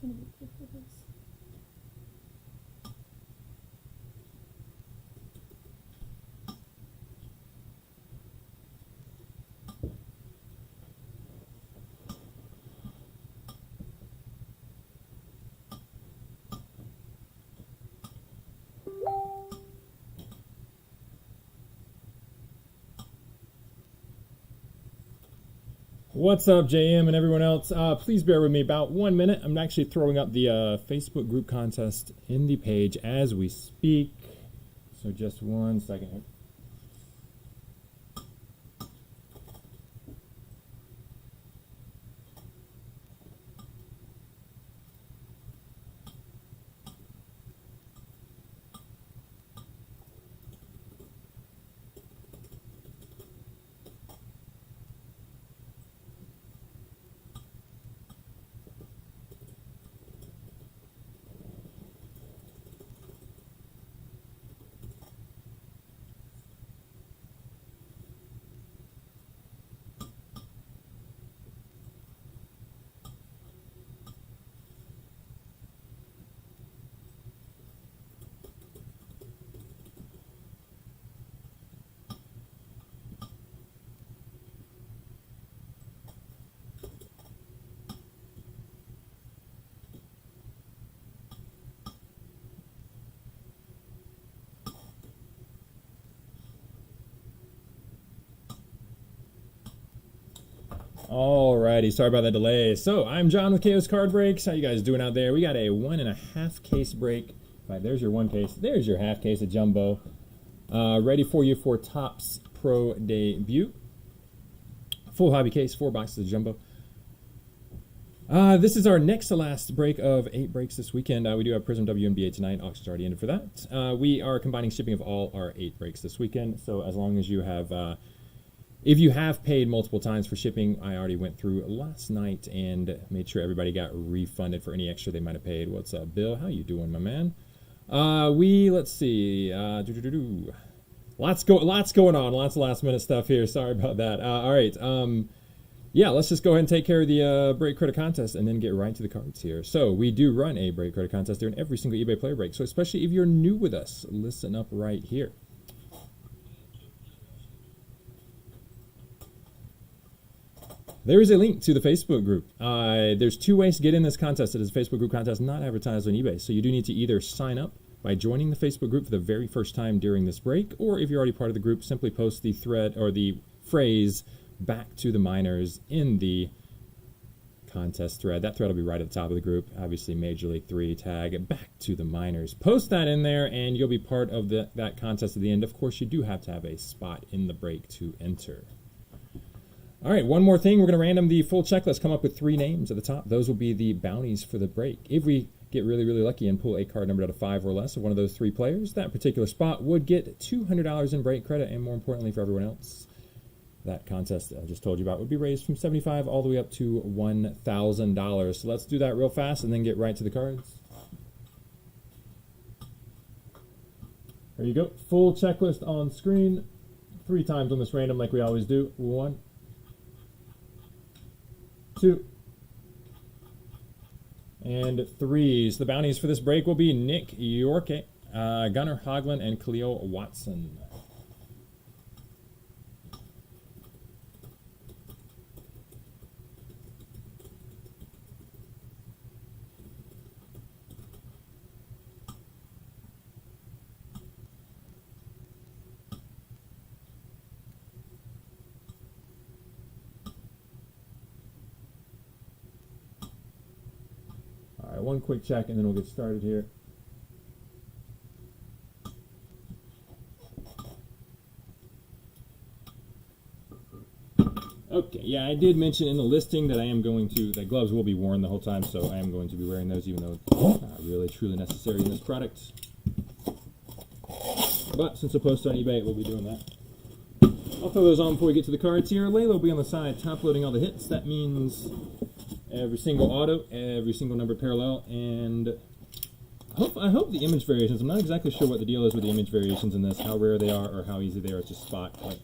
gonna be quick with this. What's up, JM and everyone else? Please bear with me about 1 minute. I'm actually throwing up the Facebook group contest in the page as we speak. So just 1 second here. Alrighty, sorry about that delay. So I'm John with KOs-cardbreaks. How you guys doing out there? We got a 1.5 case break. Right, there's your 1 case. There's your half case of jumbo. Ready for you for Topps Pro debut. Full hobby case, 4 boxes of jumbo. This is our next to last break of 8 breaks this weekend. We do have Prism Wnba tonight. Auction's already ended for that. We are combining shipping of all our 8 breaks this weekend. So as long as you have... if you have paid multiple times for shipping, I already went through last night and made sure everybody got refunded for any extra they might have paid. What's up, Bill? How you doing, my man? Let's see. Lots going on. Lots of last minute stuff here. Sorry about that. All right. Yeah, let's just go ahead and take care of the break credit contest and then get right to the cards here. So we do run a break credit contest during every single eBay player break. So especially if you're new with us, listen up right here. There is a link to the Facebook group. There's 2 ways to get in this contest. It is a Facebook group contest not advertised on eBay. So you do need to either sign up by joining the Facebook group for the very first time during this break, or if you're already part of the group, simply post the thread or the phrase "back to the minors" in the contest thread. That thread will be right at the top of the group. Obviously, Major League 3 tag "back to the minors." Post that in there, and you'll be part of that contest at the end. Of course, you do have to have a spot in the break to enter. All right, one more thing. We're going to random the full checklist, come up with 3 names at the top. Those will be the bounties for the break. If we get really, really lucky and pull a card numbered out of 5 or less of one of those 3 players, that particular spot would get $200 in break credit, and more importantly for everyone else, that contest I just told you about would be raised from $75 all the way up to $1,000. So let's do that real fast and then get right to the cards. There you go. Full checklist on screen. 3 times on this random like we always do. 1, 2, and 3. So the bounties for this break will be Nick Yorke, Gunnar Hoglund, and Khalil Watson. All right, one quick check and then we'll get started here. Okay, yeah, I did mention in the listing that that gloves will be worn the whole time, so I am going to be wearing those even though it's not really truly necessary in this product. But since I posted on eBay, we'll be doing that. I'll throw those on before we get to the cards here. Layla will be on the side top loading all the hits. That means every single auto, every single numbered parallel, and I hope the image variations, I'm not exactly sure what the deal is with the image variations in this, how rare they are or how easy they are to spot. Like,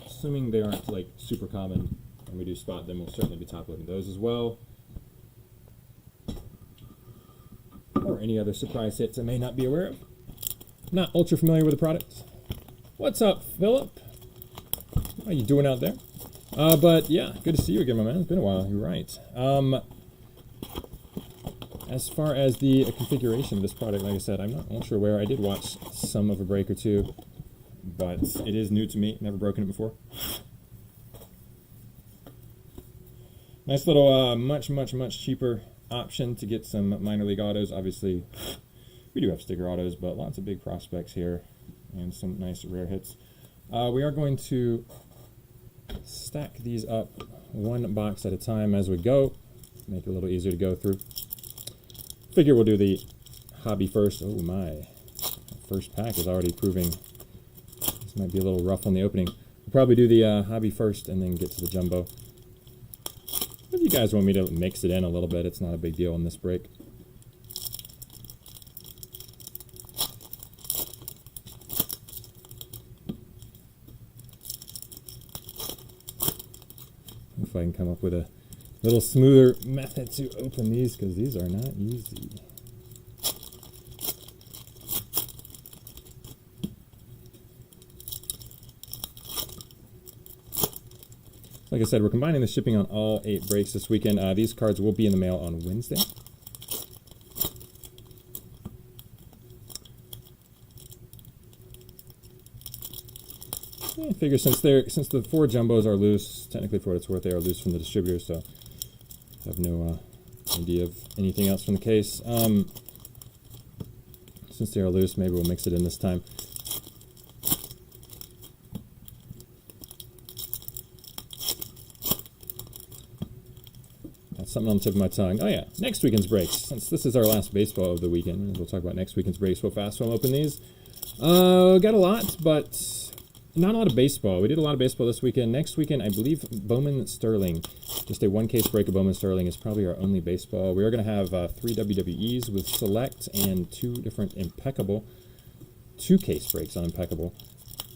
assuming they aren't like super common and we do spot them, we'll certainly be top loading those as well. or any other surprise hits I may not be aware of. Not ultra familiar with the product. What's up, Philip? How you doing out there? But yeah, good to see you again, my man. It's been a while. You're right. As far as the configuration of this product, like I said, I'm not ultra aware. I did watch some of a break or two, but it is new to me. Never broken it before. Nice little, much cheaper option to get some minor league autos. Obviously, we do have sticker autos, but lots of big prospects here and some nice rare hits. We are going to stack these up one box at a time as we go. Make it a little easier to go through. Figure we'll do the hobby first. Oh my, first pack is already proving this might be a little rough on the opening. We'll probably do the hobby first and then get to the jumbo. If you guys want me to mix it in a little bit, it's not a big deal in this break. If I can come up with a little smoother method to open these, because these are not easy. Like I said, we're combining the shipping on all 8 breaks this weekend. These cards will be in the mail on Wednesday. I figure since the 4 jumbos are loose, technically for what it's worth, they are loose from the distributor, so I have no idea of anything else from the case. Since they are loose, maybe we'll mix it in this time. That's something on the tip of my tongue. Oh yeah, next weekend's breaks. Since this is our last baseball of the weekend, we'll talk about next weekend's breaks real fast. So I'll open these. Got a lot, but not a lot of baseball. We did a lot of baseball this weekend. Next weekend, I believe Bowman Sterling. Just a 1-case break of Bowman Sterling is probably our only baseball. We are going to have 3 WWEs with Select and 2 different Impeccable. 2-case breaks on Impeccable.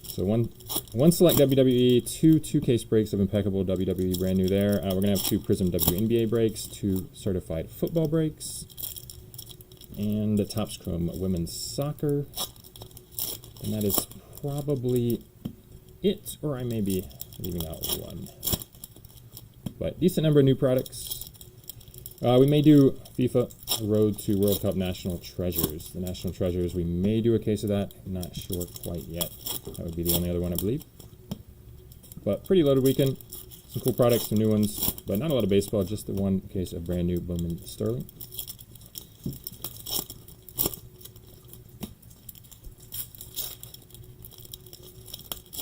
So one Select WWE, 2 2-case breaks of Impeccable WWE, brand new there. We're going to have 2 Prism Wnba breaks, 2 certified football breaks, and the Topps Chrome Women's Soccer. And that is probably it, or I may be leaving out one. But decent number of new products. We may do FIFA Road to World Cup National Treasures. The National Treasures, we may do a case of that. I'm not sure quite yet. That would be the only other one, I believe. But pretty loaded weekend. Some cool products, some new ones, but not a lot of baseball, just the 1 case of brand new Bowman Sterling.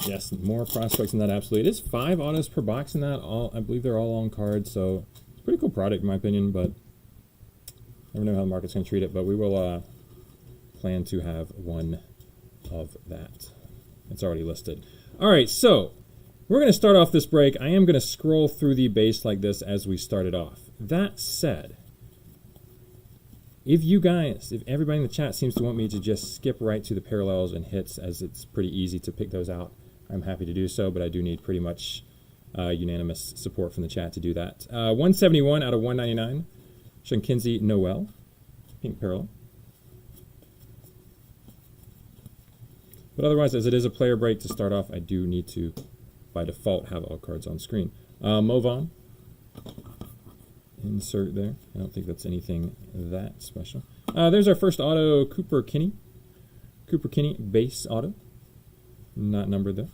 Yes, more prospects in that, absolutely. It is 5 autos per box in that. I believe they're all on cards, so it's a pretty cool product in my opinion, but never know how the market's going to treat it, but we will plan to have 1 of that. It's already listed. All right, so we're going to start off this break. I am going to scroll through the base like this as we started off. That said, if everybody in the chat seems to want me to just skip right to the parallels and hits, as it's pretty easy to pick those out, I'm happy to do so, but I do need pretty much unanimous support from the chat to do that. 171 out of 199, Shankinzi Noel, pink parallel. But otherwise, as it is a player break to start off, I do need to, by default, have all cards on screen. Movan, insert there. I don't think that's anything that special. There's our first auto, Cooper Kinney. Cooper Kinney, base auto. Not numbered though.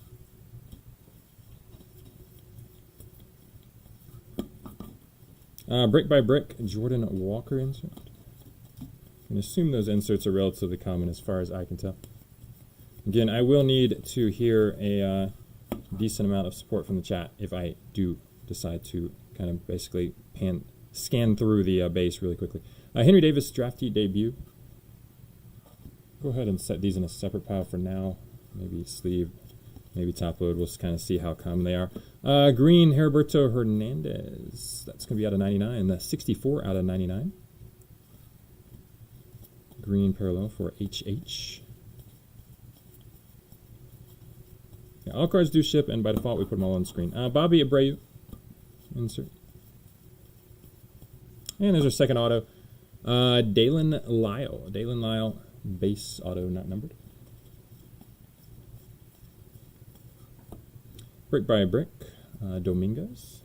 Brick by brick, Jordan Walker insert. I can assume those inserts are relatively common as far as I can tell. Again, I will need to hear a decent amount of support from the chat if I do decide to kind of basically scan through the base really quickly. Henry Davis Drafty debut. Go ahead and set these in a separate pile for now. Maybe sleeve, maybe top load. We'll just kind of see how common they are. Green Heriberto Hernandez. That's going to be out of 99. The 64 out of 99. Green parallel for HH. Yeah, all cards do ship, and by default we put them all on screen. Bobby Abreu. Insert. And there's our second auto. Dalen Lyle. Dalen Lyle, base auto, not numbered. Brick by Brick, Dominguez.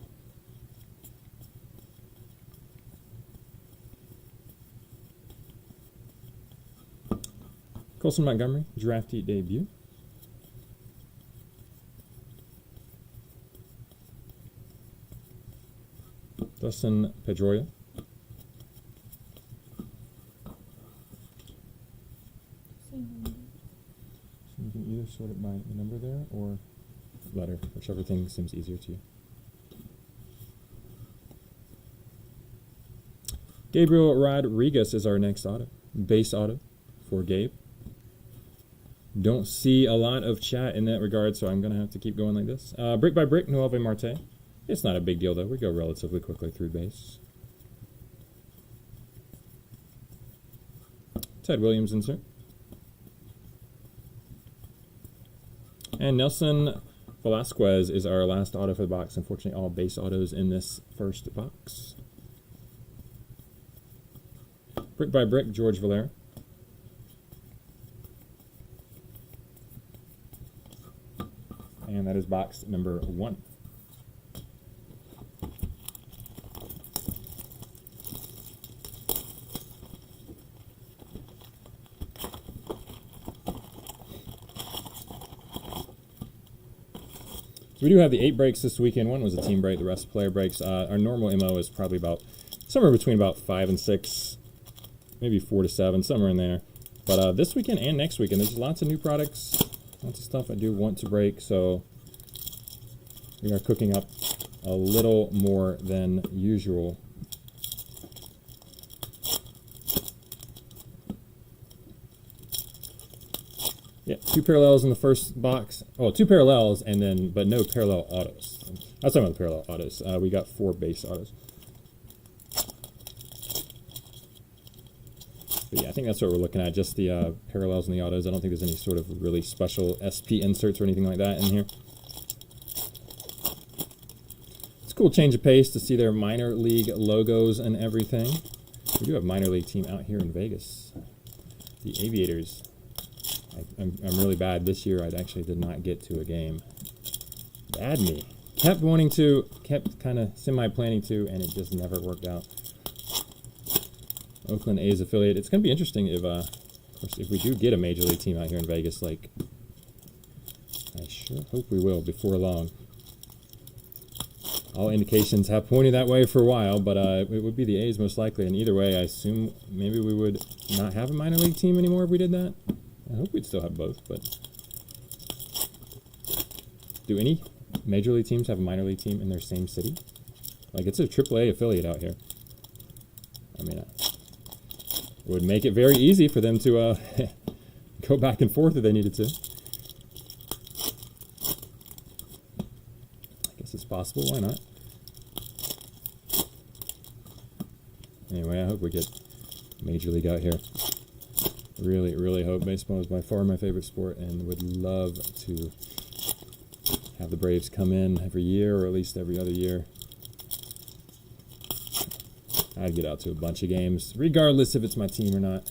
Colson Montgomery, Drafty debut. Dustin Pedroia. So you can either sort it by the number there or letter, whichever thing seems easier to you. Gabriel Rodriguez is our next auto. Base auto for Gabe. Don't see a lot of chat in that regard, so I'm going to have to keep going like this. Brick by Brick, Noelve Marte. It's not a big deal, though. We go relatively quickly through base. Ted Williams insert. And Nelson Velasquez is our last auto for the box. Unfortunately, all base autos in this first box. Brick by Brick, George Valera. And that is box number 1. So we do have the 8 breaks this weekend. One was a team break, the rest player breaks. Our normal MO is probably about somewhere between about 5 and 6, maybe 4 to 7, somewhere in there. But this weekend and next weekend, there's lots of new products, lots of stuff I do want to break, so we are cooking up a little more than usual. Yeah, 2 parallels in the first box. Oh, 2 parallels, and then, but no parallel autos. I was talking about the parallel autos. We got 4 base autos. But yeah, I think that's what we're looking at, just the parallels and the autos. I don't think there's any sort of really special SP inserts or anything like that in here. It's a cool change of pace to see their minor league logos and everything. We do have a minor league team out here in Vegas. The Aviators. I'm really bad. This year I actually did not get to a game. Bad me. Kept wanting to, kept kind of semi-planning to, and it just never worked out. Oakland A's affiliate. It's going to be interesting if, of course, if we do get a major league team out here in Vegas. Like, I sure hope we will before long. All indications have pointed that way for a while, but it would be the A's most likely. And either way, I assume maybe we would not have a minor league team anymore if we did that. I hope we'd still have both, but do any major league teams have a minor league team in their same city? Like, it's a AAA affiliate out here. I mean, it would make it very easy for them to go back and forth if they needed to. I guess it's possible. Why not? Anyway, I hope we get Major League out here. Really, really hope. Baseball is by far my favorite sport and would love to have the Braves come in every year or at least every other year. I'd get out to a bunch of games, regardless if it's my team or not.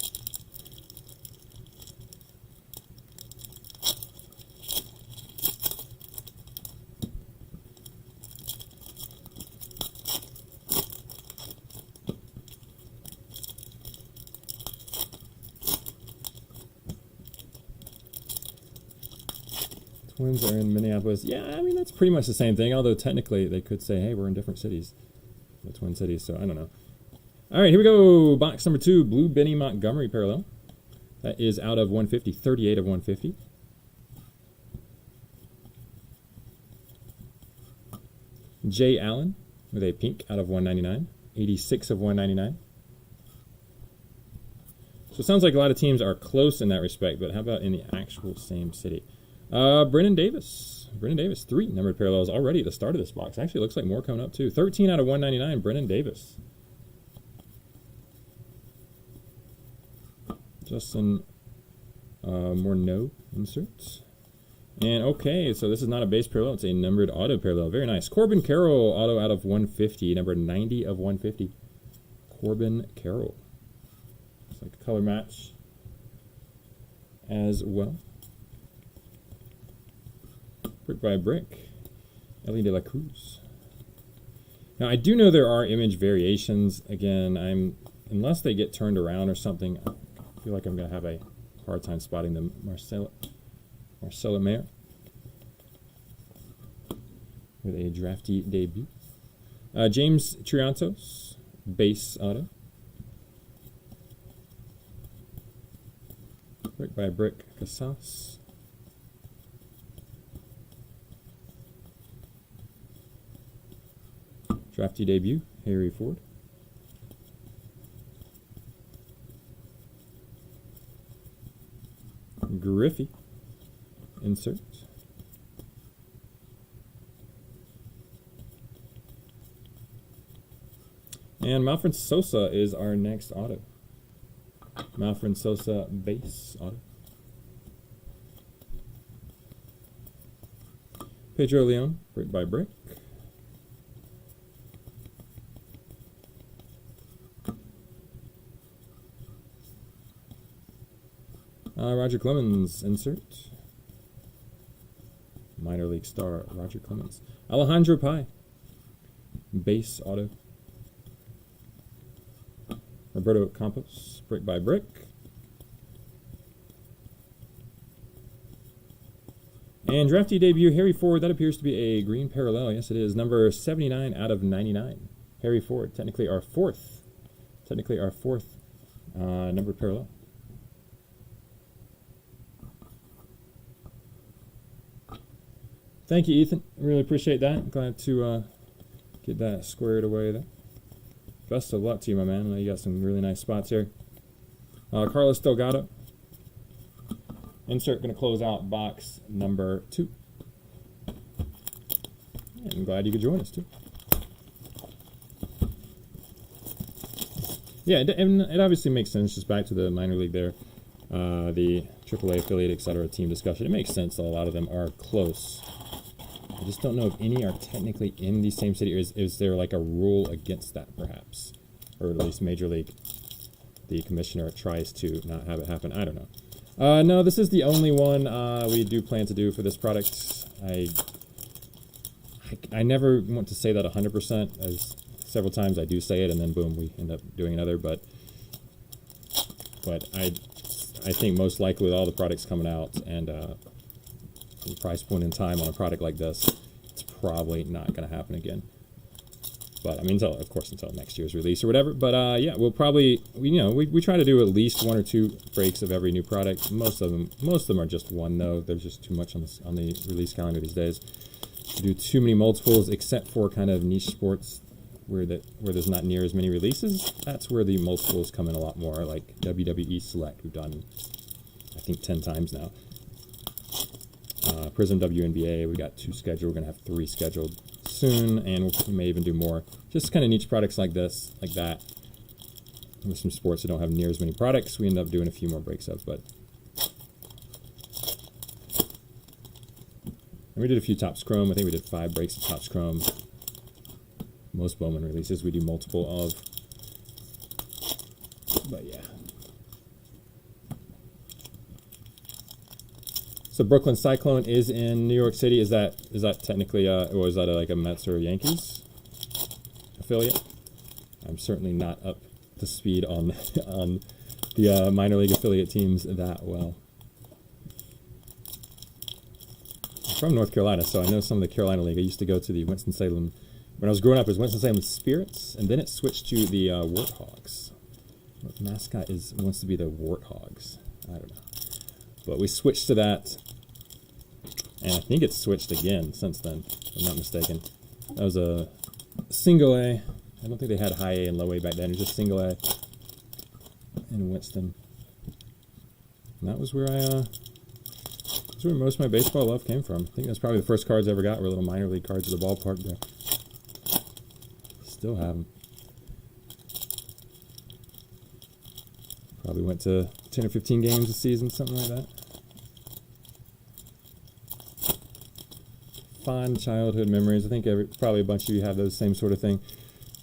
Twins are in Minneapolis. Yeah, I mean, that's pretty much the same thing, although technically they could say, hey, we're in different cities, the Twin Cities, so I don't know. All right, here we go. Box number 2, Blue Benny Montgomery parallel. That is out of 150, 38 of 150. Jay Allen with a pink out of 199, 86 of 199. So it sounds like a lot of teams are close in that respect, but how about in the actual same city? Brennan Davis. Brennan Davis, 3 numbered parallels already at the start of this box. Actually, looks like more coming up, too. 13 out of 199, Brennan Davis. Justin Morneau inserts. And okay, so this is not a base parallel. It's a numbered auto parallel. Very nice. Corbin Carroll, auto out of 150, number 90 of 150. Corbin Carroll. like a color match as well. Brick by brick. Ellie de la Cruz. Now, I do know there are image variations. Again, unless they get turned around or something, I feel like I'm going to have a hard time spotting them. Marcelo Mayer with a drafty debut. James Triantos, base auto. Brick by brick, Casas. Drafty debut, Harry Ford. Griffey, insert. And Malfred Sosa is our next auto. Malfred Sosa, base auto. Pedro Leon, brick by brick. Roger Clemens, insert. Minor league star, Roger Clemens. Alejandro Pai, base auto. Roberto Campos, brick by brick. And drafty debut, Harry Ford. That appears to be a green parallel. Yes, it is. Number 79 out of 99. Harry Ford, technically our fourth numbered parallel. Thank you, Ethan. Really appreciate that. Glad to get that squared away there. Best of luck to you, my man. I know you got some really nice spots here. Carlos Delgado. Insert, going to close out box number 2. And I'm glad you could join us, too. Yeah, it obviously makes sense, just back to the minor league there. The AAA affiliate, etc. team discussion. It makes sense that a lot of them are close. I just don't know if any are technically in the same city, or is there like a rule against that, perhaps? Or at least Major League, the commissioner tries to not have it happen. I don't know. No, this is the only one we do plan to do for this product. I never want to say that 100%, as several times I do say it, and then boom, we end up doing another. But I think most likely with all the products coming out and the price point in time on a product like this, it's probably not going to happen again. But I mean, until next year's release or whatever. But yeah, we'll probably we try to do at least 1 or 2 breaks of every new product. Most of them are just one though. There's just too much on the release calendar these days to do too many multiples, except for kind of niche sports where there's not near as many releases. That's where the multiples come in a lot more, like WWE Select, we've done I think 10 times now. Prism Wnba, we got 2 scheduled. We're gonna have 3 scheduled soon, and we may even do more. Just kind of niche products like this, like that. With some sports that don't have near as many products, we end up doing a few more breaks of. But and we did a few Topps Chrome. I think we did 5 breaks of Topps Chrome. Most Bowman releases we do multiple of. But yeah. So Brooklyn Cyclone is in New York City. Is that technically, or is that like a Mets or Yankees affiliate? I'm certainly not up to speed on the minor league affiliate teams that well. I'm from North Carolina, so I know some of the Carolina League. I used to go to the Winston-Salem. When I was growing up, it was Winston-Salem Spirits, and then it switched to the Warthogs. What mascot wants to be the Warthogs? I don't know. But we switched to that, and I think it's switched again since then, if I'm not mistaken. That was a single A. I don't think they had high A and low A back then. It was just single A in Winston. And that was where that's where most of my baseball love came from. I think that's probably the first cards I ever got were little minor league cards at the ballpark there. Still have them. Probably went to 10 or 15 games a season, something like that. Fond childhood memories. I think probably a bunch of you have those same sort of thing.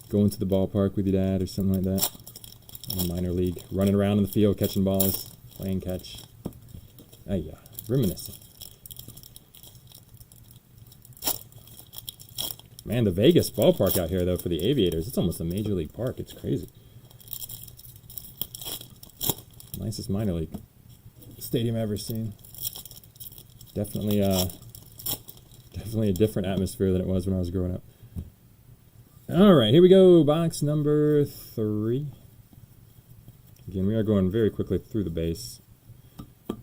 Going to the ballpark with your dad or something like that. in the minor league, running around in the field, catching balls, playing catch. Oh yeah, reminiscing. Man, the Vegas ballpark out here, though, for the Aviators, it's almost a major league park. It's crazy. Nicest minor league stadium I've ever seen. Definitely a different atmosphere than it was when I was growing up. All right, here we go. Box number 3. Again, we are going very quickly through the base.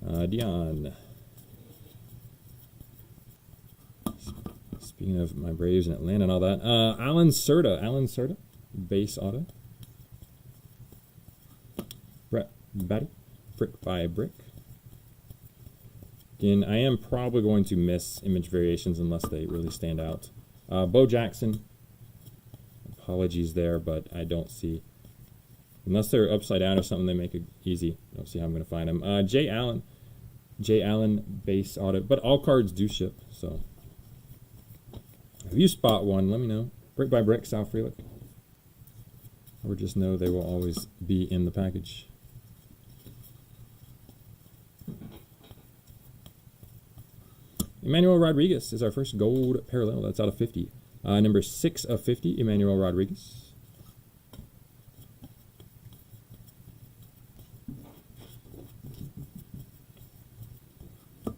Dion. Speaking of my Braves and Atlanta and all that. Alan Serta, base auto. Brett Batty, brick by brick. Again, I am probably going to miss image variations unless they really stand out. Bo Jackson. Apologies there, but I don't see. Unless they're upside down or something, they make it easy. I don't see how I'm going to find them. Jay Allen, base auto. But all cards do ship, so. If you spot one, let me know. Brick by brick, Sal Frelick. Or just know they will always be in the package. Emmanuel Rodriguez is our first gold parallel. That's out of 50. Number 6 of 50, Emmanuel Rodriguez.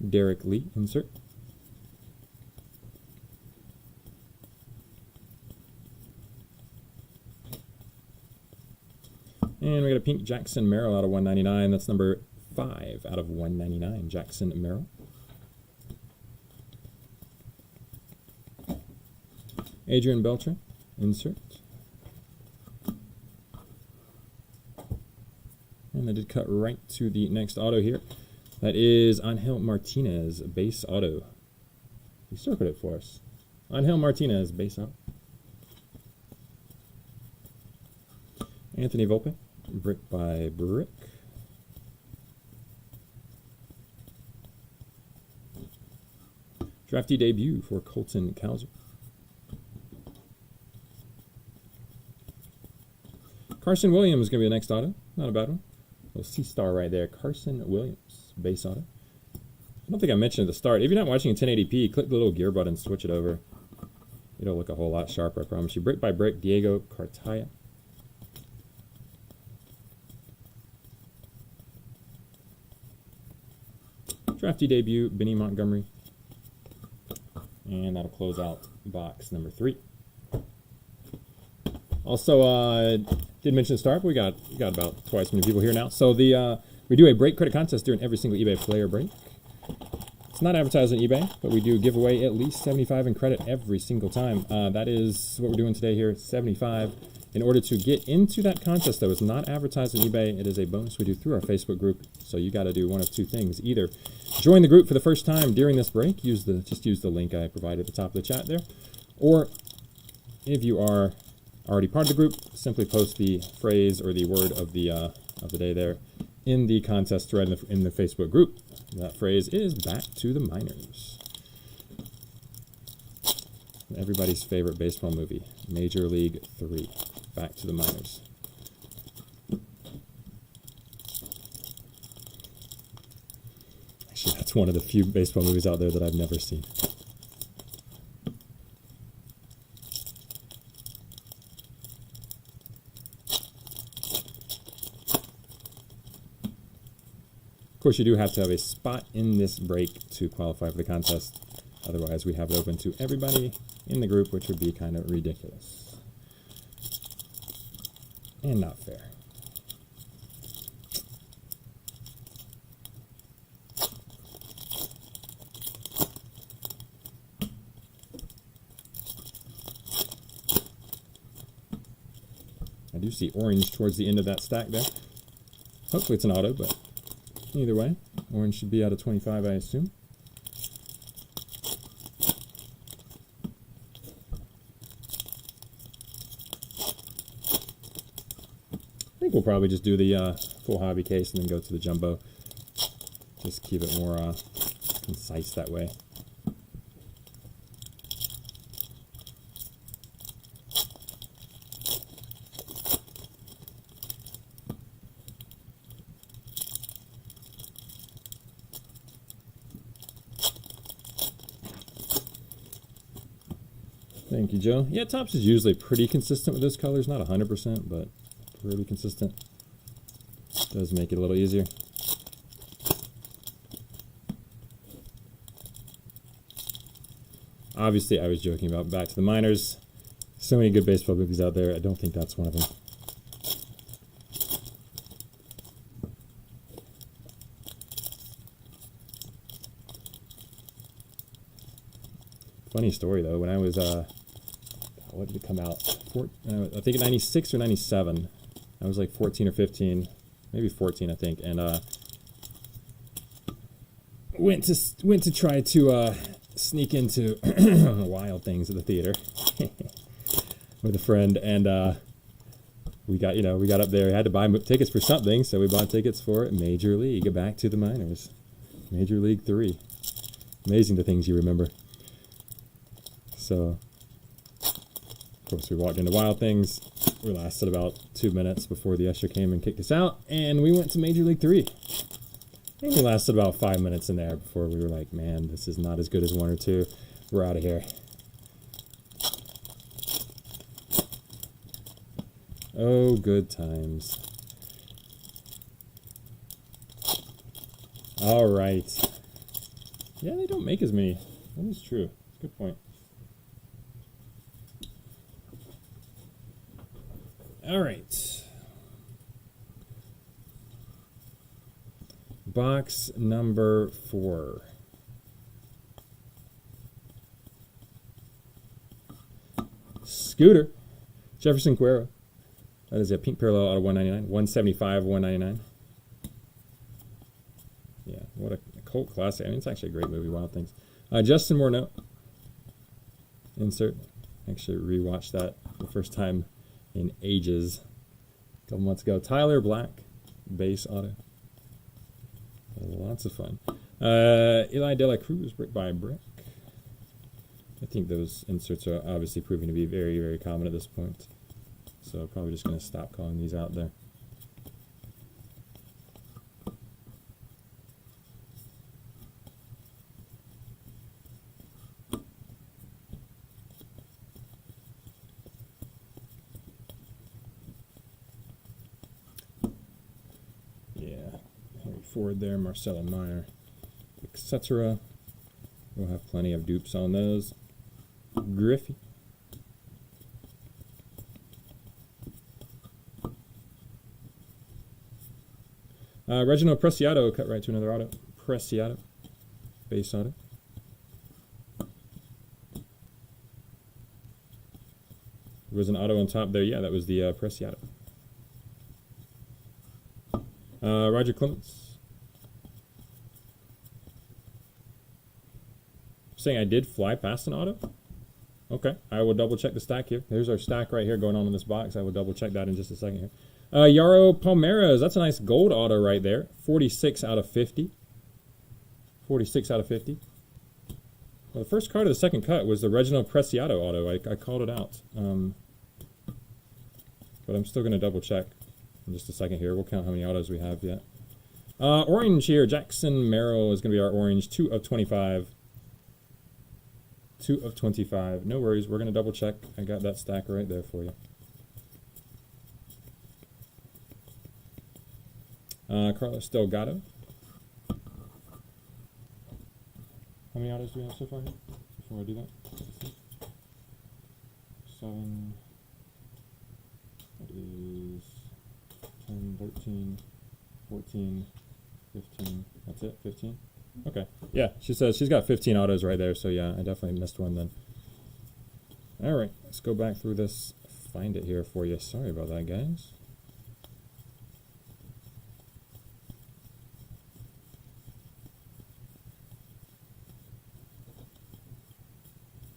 Derek Lee, insert. And we got a pink Jackson Merrill out of 199. That's number 5 out of 199, Jackson Merrill. Adrian Beltre, insert. And I did cut right to the next auto here. That is Angel Martinez, base auto. He circled it for us. Angel Martinez, base auto. Anthony Volpe, brick by brick. Drafty debut for Colton Cowser. Carson Williams is going to be the next auto. Not a bad one. A little C-star right there. Carson Williams, base auto. I don't think I mentioned at the start. If you're not watching in 1080p, click the little gear button, switch it over. It'll look a whole lot sharper, I promise you. Brick by brick, Diego Cartaya. Drafty debut, Benny Montgomery. And that'll close out box number 3. Also, did mention the start, but we got about twice as many people here now. So we do a break credit contest during every single eBay player break. It's not advertised on eBay, but we do give away at least 75 in credit every single time. That is what we're doing today here, 75. In order to get into that contest, though, it's not advertised on eBay. It is a bonus we do through our Facebook group. So you got to do one of two things: either join the group for the first time during this break, just use the link I provided at the top of the chat there, or if you are already part of the group, simply post the phrase or the word of the day there in the contest thread in the Facebook group. That phrase is "Back to the Minors." Everybody's favorite baseball movie, Major League 3, Back to the Minors. Actually, that's one of the few baseball movies out there that I've never seen. Of course, you do have to have a spot in this break to qualify for the contest. Otherwise, we have it open to everybody in the group, which would be kind of ridiculous and not fair. I do see orange towards the end of that stack there. Hopefully it's an auto, but either way, orange should be out of 25, I assume. I think we'll probably just do the full hobby case and then go to the jumbo. Just keep it more concise that way. Thank you, Joe. Yeah, Topps is usually pretty consistent with those colors. Not 100%, but pretty consistent. Does make it a little easier. Obviously, I was joking about Back to the Minors. So many good baseball movies out there. I don't think that's one of them. Funny story, though. When I was, what did it come out? I think in 96 or 97. I was like 14 or 15. Maybe 14, I think. And went to try to sneak into Wild Things at the theater with a friend. And we got up there. We had to buy tickets for something. So we bought tickets for Major League, Back to the Minors. Major League 3. Amazing the things you remember. So, of course, we walked into Wild Things. We lasted about 2 minutes before the usher came and kicked us out, and we went to Major League 3. And we lasted about 5 minutes in there before we were like, man, this is not as good as 1 or 2. We're out of here. Oh, good times. All right. Yeah, they don't make as many. That is true. Good point. All right. Box number 4. Scooter. Jefferson Cuero. That is a pink parallel out of 199. 175, 199. Yeah, what a cult classic. I mean, it's actually a great movie, Wild Things. Justin Morneau. Insert. Actually rewatched that the first time in ages. A couple months ago. Tyler Black. Base auto. Lots of fun. Eli De La Cruz, brick by brick. I think those inserts are obviously proving to be very, very common at this point. So probably just going to stop calling these out there. Ford there, Marcelo Meyer, etc. We'll have plenty of dupes on those. Griffey. Reginald Preciado, cut right to another auto. Preciado, base auto. There was an auto on top there. Yeah, that was the Preciado. Roger Clemens. Saying I did fly past an auto? Okay, I will double check the stack here. There's our stack right here going on in this box. I will double check that in just a second here. Yaro Palmeiras, that's a nice gold auto right there. 46 out of 50. 46 out of 50. Well, the first card of the second cut was the Reginald Preciado auto. I called it out. But I'm still going to double check in just a second here. We'll count how many autos we have yet. Orange here, Jackson Merrill is going to be our orange. 2 of 25. 2 of 25. No worries. We're going to double check. I got that stack right there for you. Carlos Delgado. How many autos do we have so far here? Before I do that? 7. That is 10, 13, 14, 15. That's it? 15? Okay. Yeah, she says she's got 15 autos right there, so yeah, I definitely missed one then. All right, let's go back through this. Find it here for you. Sorry about that, guys.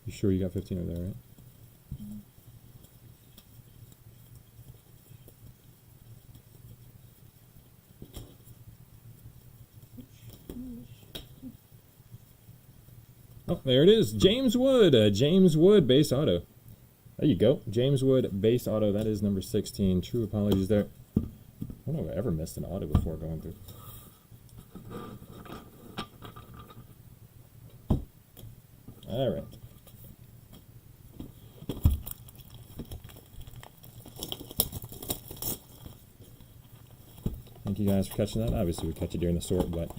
You sure you got 15 over there, right? Oh, there it is. James Wood. James Wood base auto. There you go. James Wood base auto. That is number 16. True apologies there. I don't know if I ever missed an auto before going through. All right. Thank you guys for catching that. Obviously, we catch it during the sort, but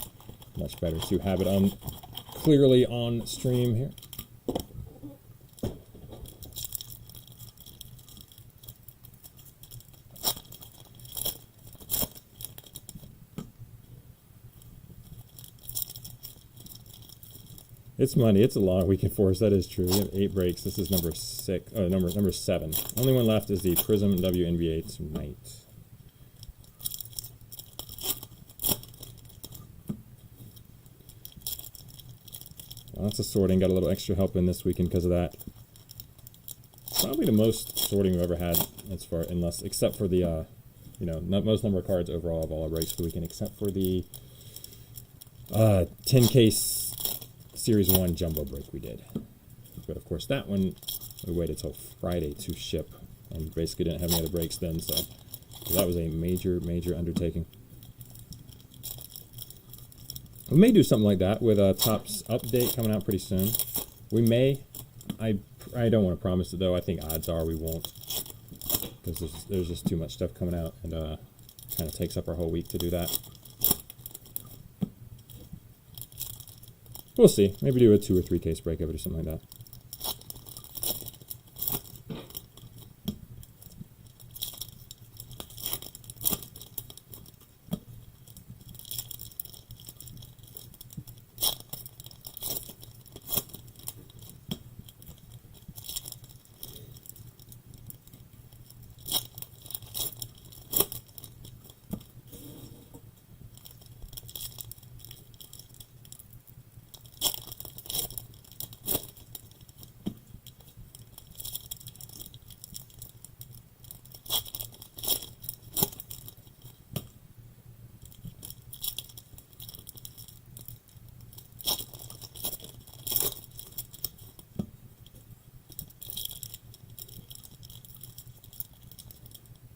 much better to have it on clearly on stream here. It's Monday. It's a long weekend for us. That is true. We have 8 breaks. This is number 6. Oh, number 7. Only one left is the Prism Wnba tonight. Lots of sorting. Got a little extra help in this weekend because of that. Probably the most sorting we've ever had, as far except for the most number of cards overall of all our breaks for the weekend, except for the 10 case. Series 1 jumbo break we did. But of course that one we waited till Friday to ship and basically didn't have any other breaks then, so that was a major undertaking. We may do something like that with a Topps update coming out pretty soon. We may. I don't want to promise it though. I think odds are we won't, because there's just too much stuff coming out, and kind of takes up our whole week to do that. We'll see. Maybe do a 2 or 3 case break of it or something like that.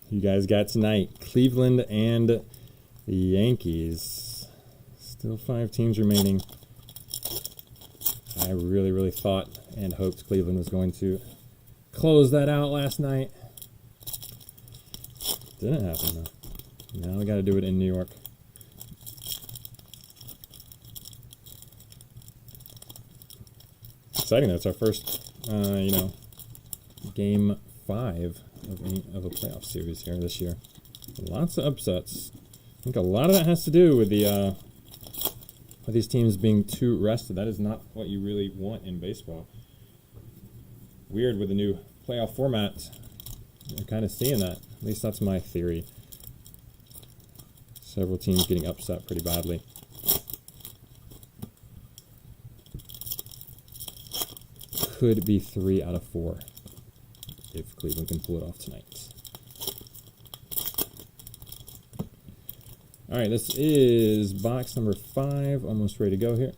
You guys got tonight Cleveland and the Yankees. Still 5 teams remaining. I really thought and hoped Cleveland was going to close that out last night. Didn't happen though. Now we got to do it in New York. Exciting though. It's our first, game 5 of a playoff series here this year. Lots of upsets. I think a lot of that has to do with the with these teams being too rested. That is not what you really want in baseball. Weird with the new playoff format. You're kind of seeing that. At least that's my theory. Several teams getting upset pretty badly. Could be 3 out of 4 if Cleveland can pull it off tonight. All right, this is box number 5, almost ready to go here.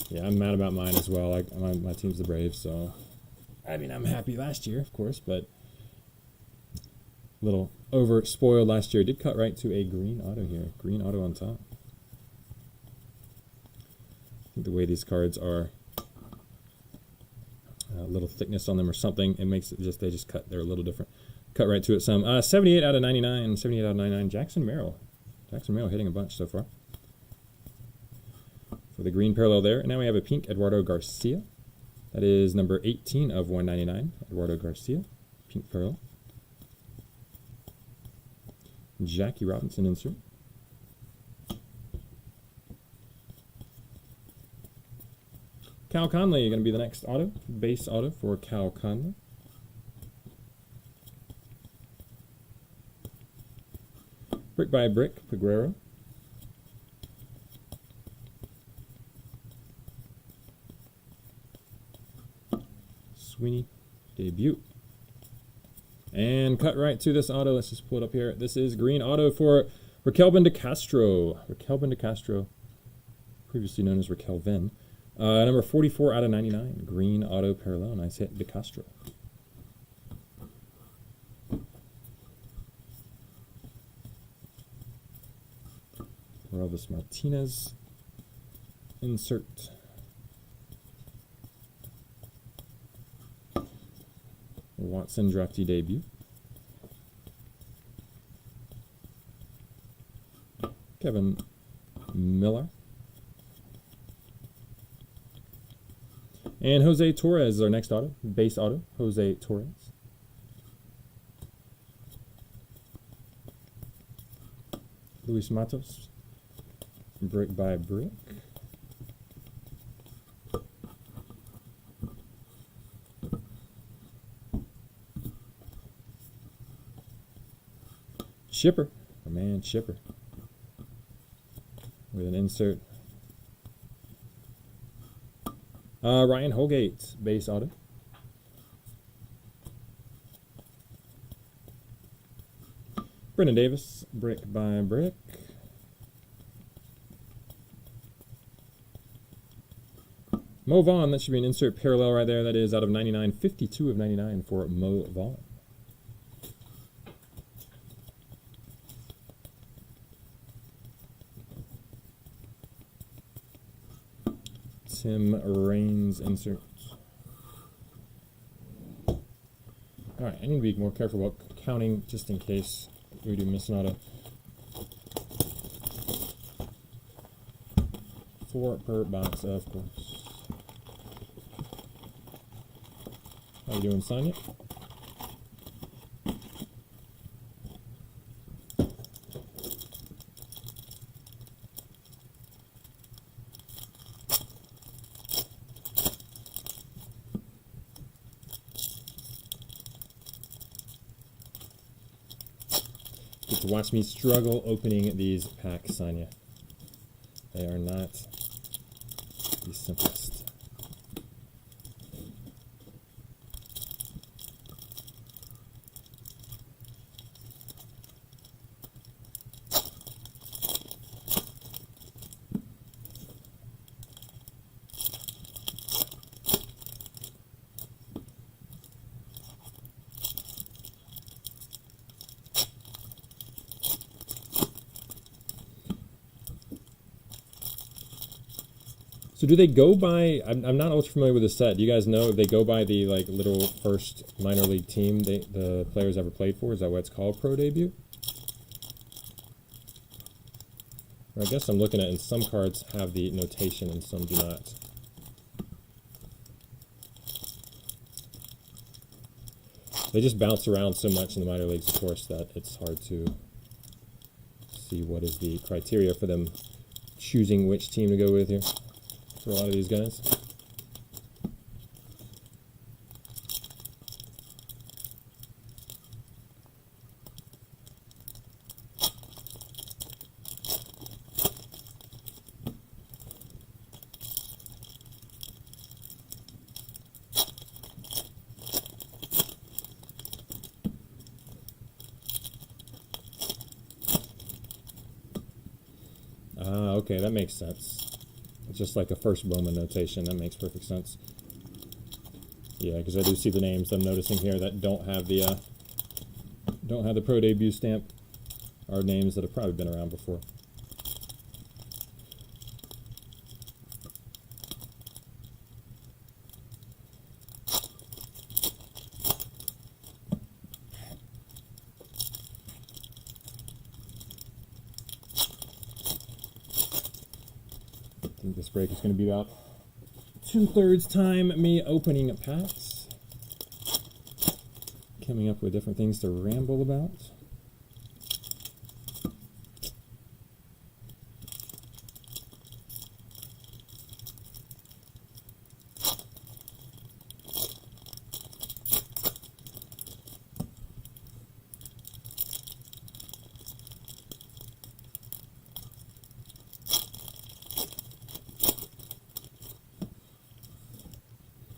Yeah, I'm mad about mine as well. My team's the Braves, so I mean, I'm happy last year, of course, but a little over spoiled last year. Did cut right to a green auto here. Green auto on top. I think the way these cards are, a little thickness on them or something, it makes it just, they just cut, they're a little different. Cut right to it some. 78 out of 99, 78 out of 99. Jackson Merrill hitting a bunch so far. For the green parallel there. And now we have a pink Eduardo Garcia. That is number 18 of 199. Eduardo Garcia, pink parallel. Jackie Robinson insert. Cal Conley going to be the next auto. Base auto for Cal Conley. Brick by brick, Peguero. Sweeney debut. And cut right to this auto. Let's just pull it up here. This is green auto for Raquelvin de Castro. Raquelvin de Castro, previously known as Raquelvin. Number 44 out of 99. Green auto parallel. Nice hit, de Castro. Elvis Martinez insert. Watson Drafty debut. Kevin Miller. And Jose Torres is our next auto. Base auto, Jose Torres. Luis Matos. Brick by brick. Shipper, our man Shipper, with an insert. Ryan Holgate, base auto. Brendan Davis, brick by brick. Mo Vaughn, that should be an insert parallel right there. That is out of 99, 52 of 99 for Mo Vaughn. Tim Raines insert. All right, I need to be more careful about counting just in case we do miss an auto. 4 per box, of course. How you doing, Sonia? Get to watch me struggle opening these packs, Sonia. They are not the simplest. So do they go by, I'm not ultra familiar with the set. Do you guys know if they go by the like little first minor league team the players ever played for? Is that what it's called, pro debut? Or I guess I'm looking at, and some cards have the notation and some do not. They just bounce around so much in the minor leagues, of course, that it's hard to see what is the criteria for them choosing which team to go with here. For a lot of these guys. Okay, that makes sense. Just like a first Bowman notation, that makes perfect sense. Yeah, because I do see the names I'm noticing here that don't have the pro debut stamp are names that have probably been around before. I think this break is going to be about 2/3 time me opening packs, coming up with different things to ramble about.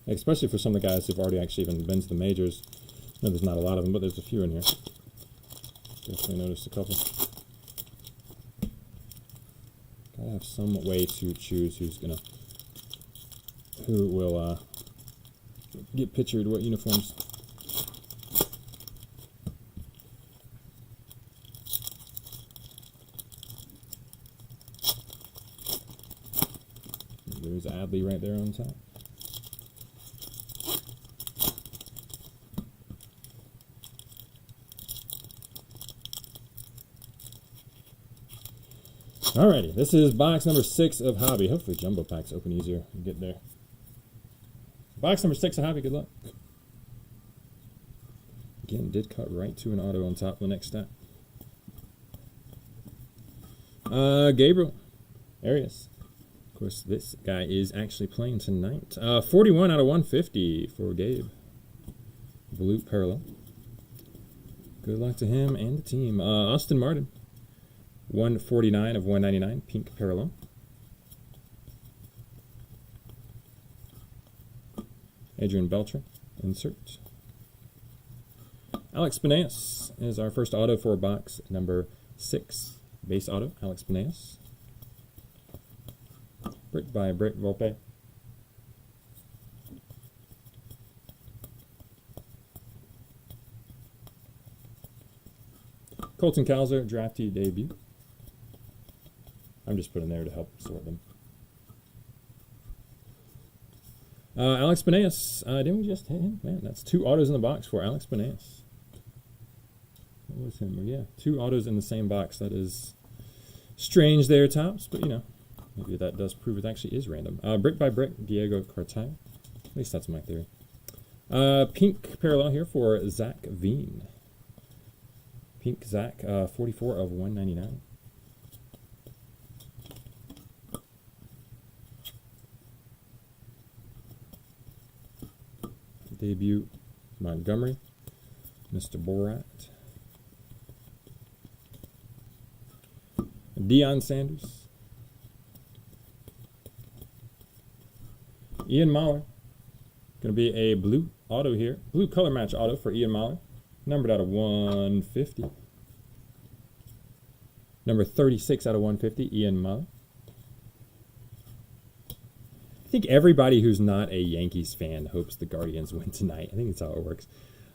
Especially for some of the guys who've already actually even been to the majors. No, there's not a lot of them, but there's a few in here. Definitely noticed a couple. Gotta have some way to choose who will get pictured, what uniforms. There's Adley right there on top. Alrighty, this is box number 6 of Hobby. Hopefully jumbo packs open easier and get there. Box number 6 of Hobby, good luck. Again, did cut right to an auto on top of the next stack. Gabriel Arias. Of course, this guy is actually playing tonight. 41 out of 150 for Gabe. Blue parallel. Good luck to him and the team. Austin Martin. 149 of 199. Pink parallel. Adrian Beltre. Insert. Alex Benes is our first auto for box number 6. Base auto, Alex Benes. Brick by Brick Volpe. Colton Cowser, Drafty debut. I'm just putting there to help sort them. Alex Benes. Didn't we just hit him? Man, that's 2 autos in the box for Alex Benes. What was him? Yeah, 2 autos in the same box. That is strange there, Tops, but you know, maybe that does prove it actually is random. Brick by Brick, Diego Cartaya. At least that's my theory. Pink parallel here for Zach Veen. Pink Zach, 44 of 199. Debut Montgomery, Mr. Borat. Deion Sanders. Ian Mahler. Going to be a blue auto here. Blue color match auto for Ian Mahler. Numbered out of 150. Number 36 out of 150, Ian Mahler. I think everybody who's not a Yankees fan hopes the Guardians win tonight. I think that's how it works.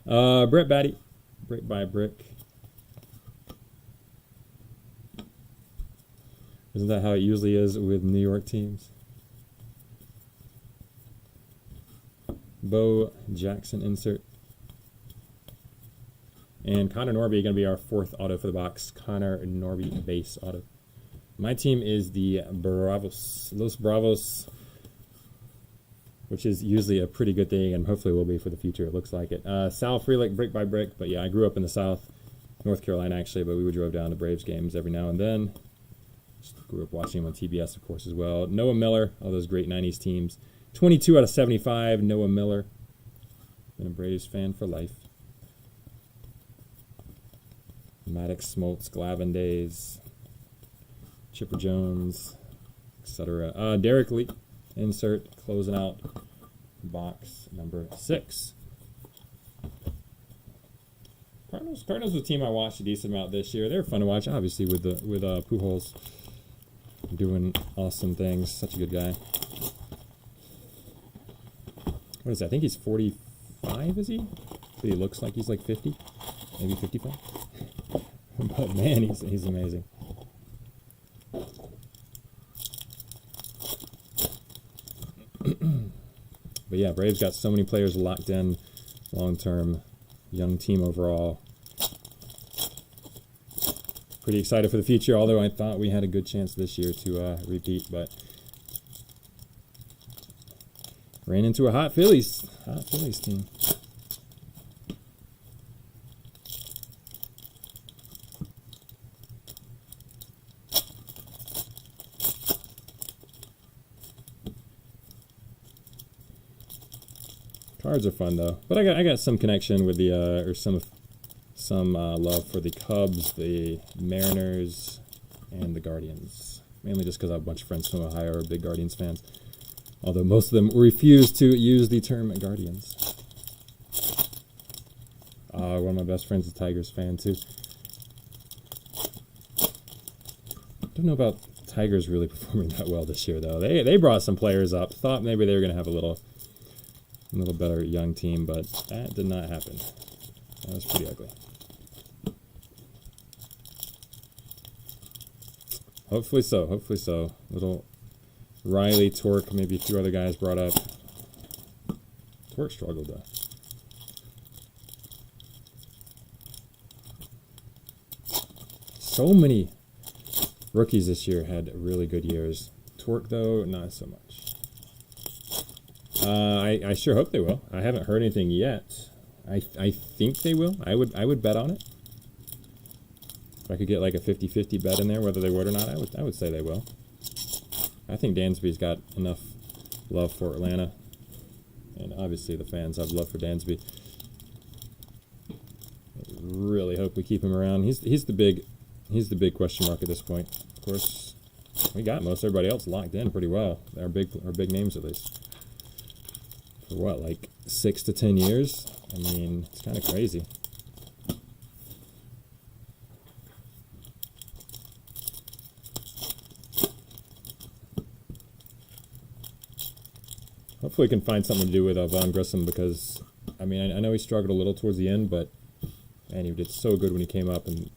Brett Batty. Brick by Brick. Isn't that how it usually is with New York teams? Bo Jackson insert. And Connor Norby going to be our 4th auto for the box. Connor Norby base auto. My team is the Bravos. Los Bravos. Which is usually a pretty good thing and hopefully will be for the future. It looks like it. Sal Frelick, Brick by Brick. But yeah, I grew up in the South. North Carolina actually. But we would drove down to Braves games every now and then. Grew up watching him on TBS, of course, as well. Noah Miller, all those great 90s teams. 22 out of 75, Noah Miller. Been a Braves fan for life. Maddox, Smoltz, Glavin days. Chipper Jones, etc. Derek Lee, insert, closing out box number 6. Cardinals was a team I watched a decent amount this year. They're fun to watch, obviously, with Pujols doing awesome things. Such a good guy. What is that? I think he's 45, is he? So he looks like he's like 50, maybe 55. But man, he's amazing. But yeah, Braves got so many players locked in, long-term, young team overall. Pretty excited for the future, although I thought we had a good chance this year to repeat, but ran into a hot Phillies team. Cards are fun though, but I got some connection with the or some love for the Cubs, the Mariners, and the Guardians. Mainly just because I have a bunch of friends from Ohio who are big Guardians fans. Although most of them refuse to use the term Guardians. One of my best friends is a Tigers fan too. Don't know about Tigers really performing that well this year though. They brought some players up. Thought maybe they were going to have a little better young team, but that did not happen. That was pretty ugly. Hopefully so. Little Riley, Torque, maybe a few other guys brought up. Torque struggled though. So many Rookies this year had really good years. Torque, though, not so much. I sure hope they will. I haven't heard anything yet. I think they will. I would bet on it. If I could get like a 50-50 bet in there, whether they would or not, I would say they will. I think Dansby's got enough love for Atlanta, and obviously the fans have love for Dansby. I really hope we keep him around. He's the big question mark at this point. Of course, we got most everybody else locked in pretty well. Our big names at least. For what, like 6 to 10 years? I mean, it's kind of crazy. Hopefully we can find something to do with Von Grissom, because, I mean, I know he struggled a little towards the end, but, man, he did so good when he came up. And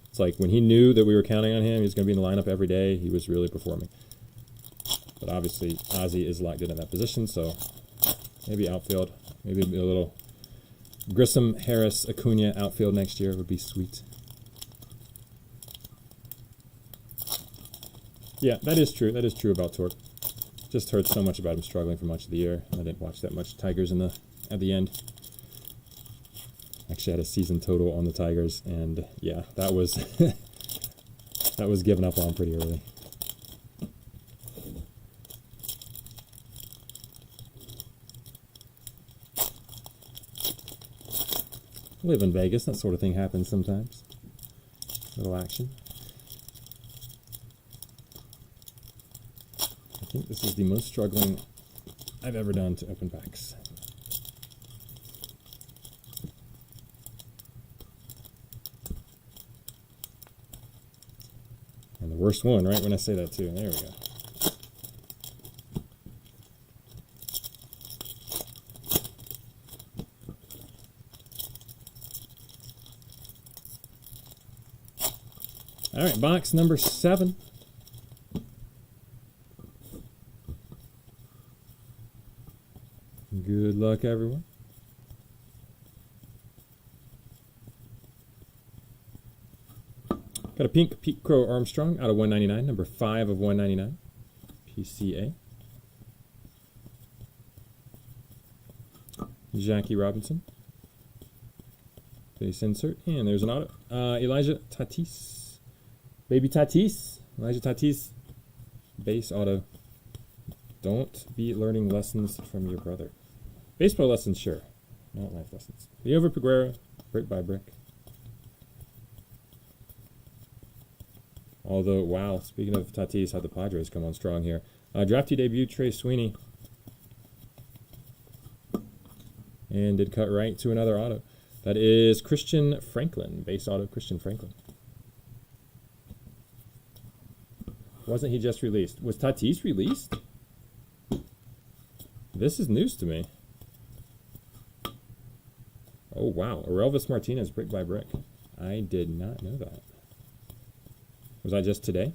it's like when he knew that we were counting on him, he was going to be in the lineup every day, he was really performing. But obviously, Ozzy is locked in that position, so maybe outfield. Maybe a little Grissom, Harris, Acuna outfield next year would be sweet. Yeah, that is true. That is true about Torque. Just heard so much about him struggling for much of the year. I didn't watch that much Tigers at the end. Actually, I had a season total on the Tigers, and yeah, that was that was given up on pretty early. I live in Vegas. That sort of thing happens sometimes. Little action. I think this is the most struggling I've ever done to open packs. And the worst one, right when I say that too. There we go. All right, box number 7. Good luck, everyone. Got a pink Pete Crow Armstrong out of 199, number 5 of 199, PCA. Jackie Robinson, base insert, and there's an auto. Elijah Tatis, baby Tatis, Elijah Tatis, base auto. Don't be learning lessons from your brother. Baseball lessons, sure, not life lessons. Liover Peguera, brick by brick. Although, wow, speaking of Tatis, how the Padres come on strong here. Drafty debut, Trey Sweeney. And did cut right to another auto. That is Christian Franklin, base auto Christian Franklin. Wasn't he just released? Was Tatis released? This is news to me. Oh, wow. Elvis Martinez, brick by brick. I did not know that. Was that just today?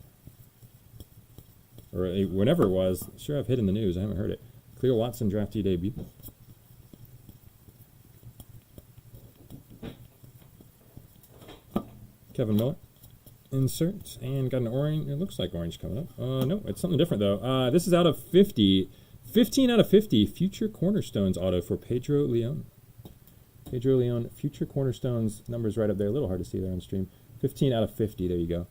Or whenever it was. Sure, I've hidden the news. I haven't heard it. Cleo Watson, drafty debut. Kevin Miller. Insert. And got an orange. It looks like orange coming up. No, it's something different, though. This is out of 50. 15 out of 50. Future Cornerstones auto for Pedro Leon. Pedro Leon, Future Cornerstones. Numbers right up there. A little hard to see there on stream. 15 out of 50. There you go.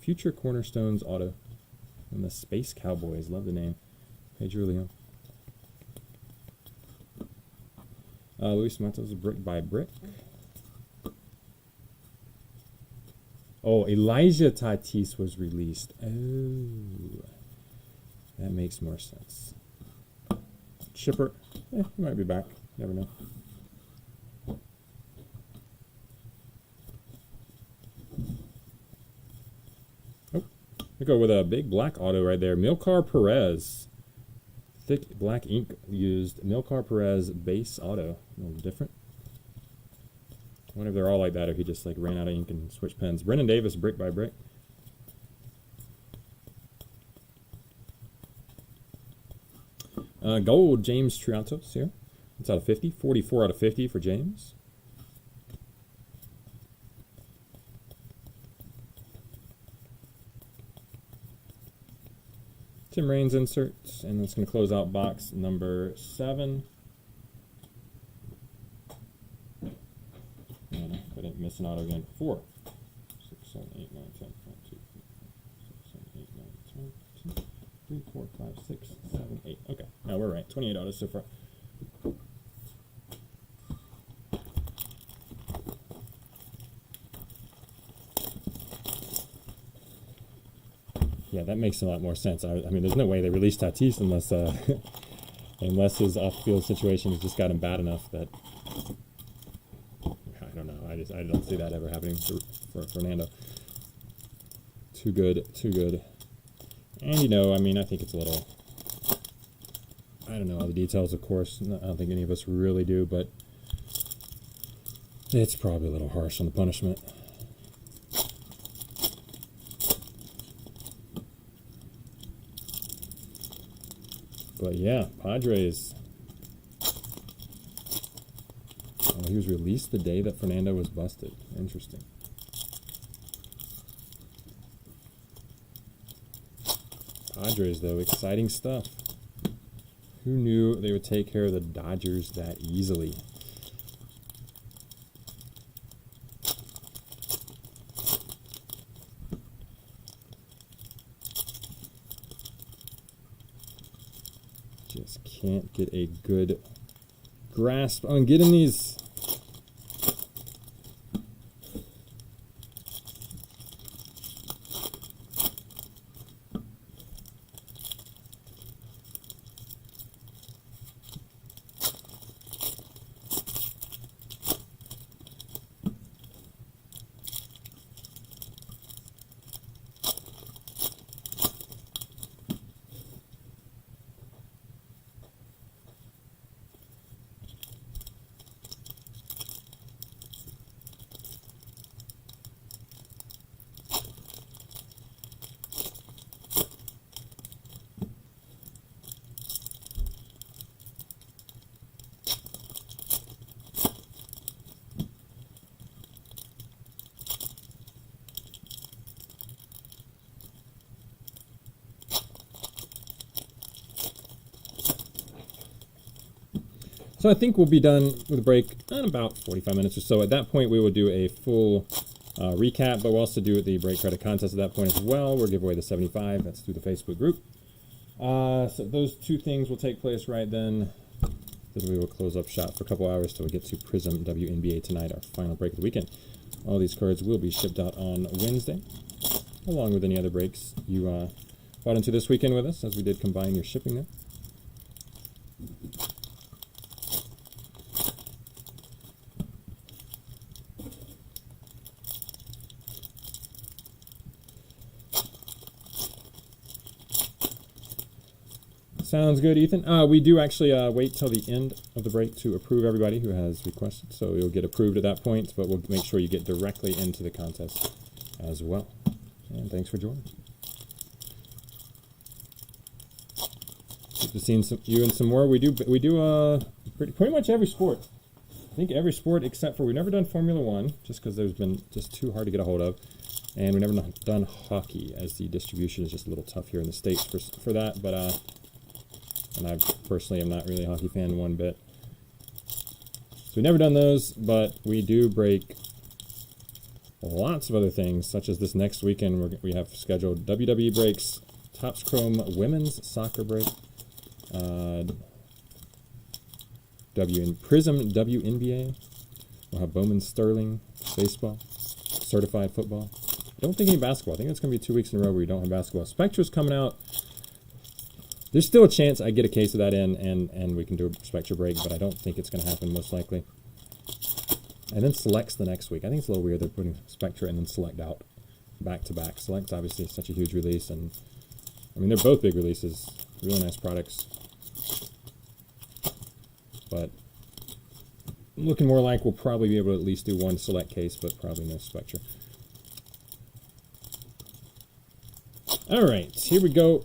Future Cornerstones auto. And the Space Cowboys. Love the name. Pedro Leon. Luis Matos, brick by brick. Oh, Elijah Tatis was released. Oh, that makes more sense. Chipper, he might be back. Never know. Oh, we go with a big black auto right there. Milcar Perez. Thick black ink used. Milcar Perez base auto. A little different. I wonder if they're all like that or he just like ran out of ink and switched pens. Brennan Davis, brick by brick. Gold, James Triantos here. It's out of 50. 44 out of 50 for James. Tim Raines inserts, and that's going to close out box number 7. And I didn't miss an auto again. 4, 6, 7, 8, 9, 10, 1, 2, 3, 4, 6, 7, 8, 9, 10, 2, 3, 4, 5, 6, 7, 8. Okay, now we're right. 28 autos so far. Yeah, that makes a lot more sense. I mean, there's no way they release Tatis unless unless his off-field situation has just got him bad enough that I don't know. I don't see that ever happening for Fernando. Too good, too good. And you know, I mean, I think it's a little. I don't know all the details, of course. I don't think any of us really do, but it's probably a little harsh on the punishment. But yeah, Padres. Oh, he was released the day that Fernando was busted. Interesting. Padres, though, exciting stuff. Who knew they would take care of the Dodgers that easily? Just can't get a good grasp on getting these. So I think we'll be done with a break in about 45 minutes or so. At that point, we will do a full recap, but we'll also do the break credit contest at that point as well. We'll give away the 75. That's through the Facebook group. So those two things will take place right then. Then we will close up shop for a couple hours till we get to Prism Wnba tonight, our final break of the weekend. All these cards will be shipped out on Wednesday, along with any other breaks you bought into this weekend with us, as we did combine your shipping there. Sounds good, Ethan. We do actually wait till the end of the break to approve everybody who has requested, so you'll get approved at that point, but we'll make sure you get directly into the contest as well. And thanks for joining. Good to see you and some more. We do pretty much every sport. I think every sport except for we've never done Formula One, just because there's been just too hard to get a hold of, and we've never done hockey, as the distribution is just a little tough here in the States for that, but and I personally am not really a hockey fan one bit. So we've never done those, but we do break lots of other things, such as this next weekend we have scheduled WWE breaks, Topps Chrome Women's Soccer break, Prism Wnba. We'll have Bowman Sterling Baseball, Certified Football. I don't think any basketball. I think it's going to be 2 weeks in a row where we don't have basketball. Spectra's coming out. There's still a chance I get a case of that in and we can do a Spectra break, but I don't think it's going to happen most likely. And then Select's the next week. I think it's a little weird they're putting Spectra and then Select out back-to-back. Select's obviously such a huge release, and I mean, they're both big releases, really nice products. But looking more like we'll probably be able to at least do one Select case, but probably no Spectra. All right, here we go.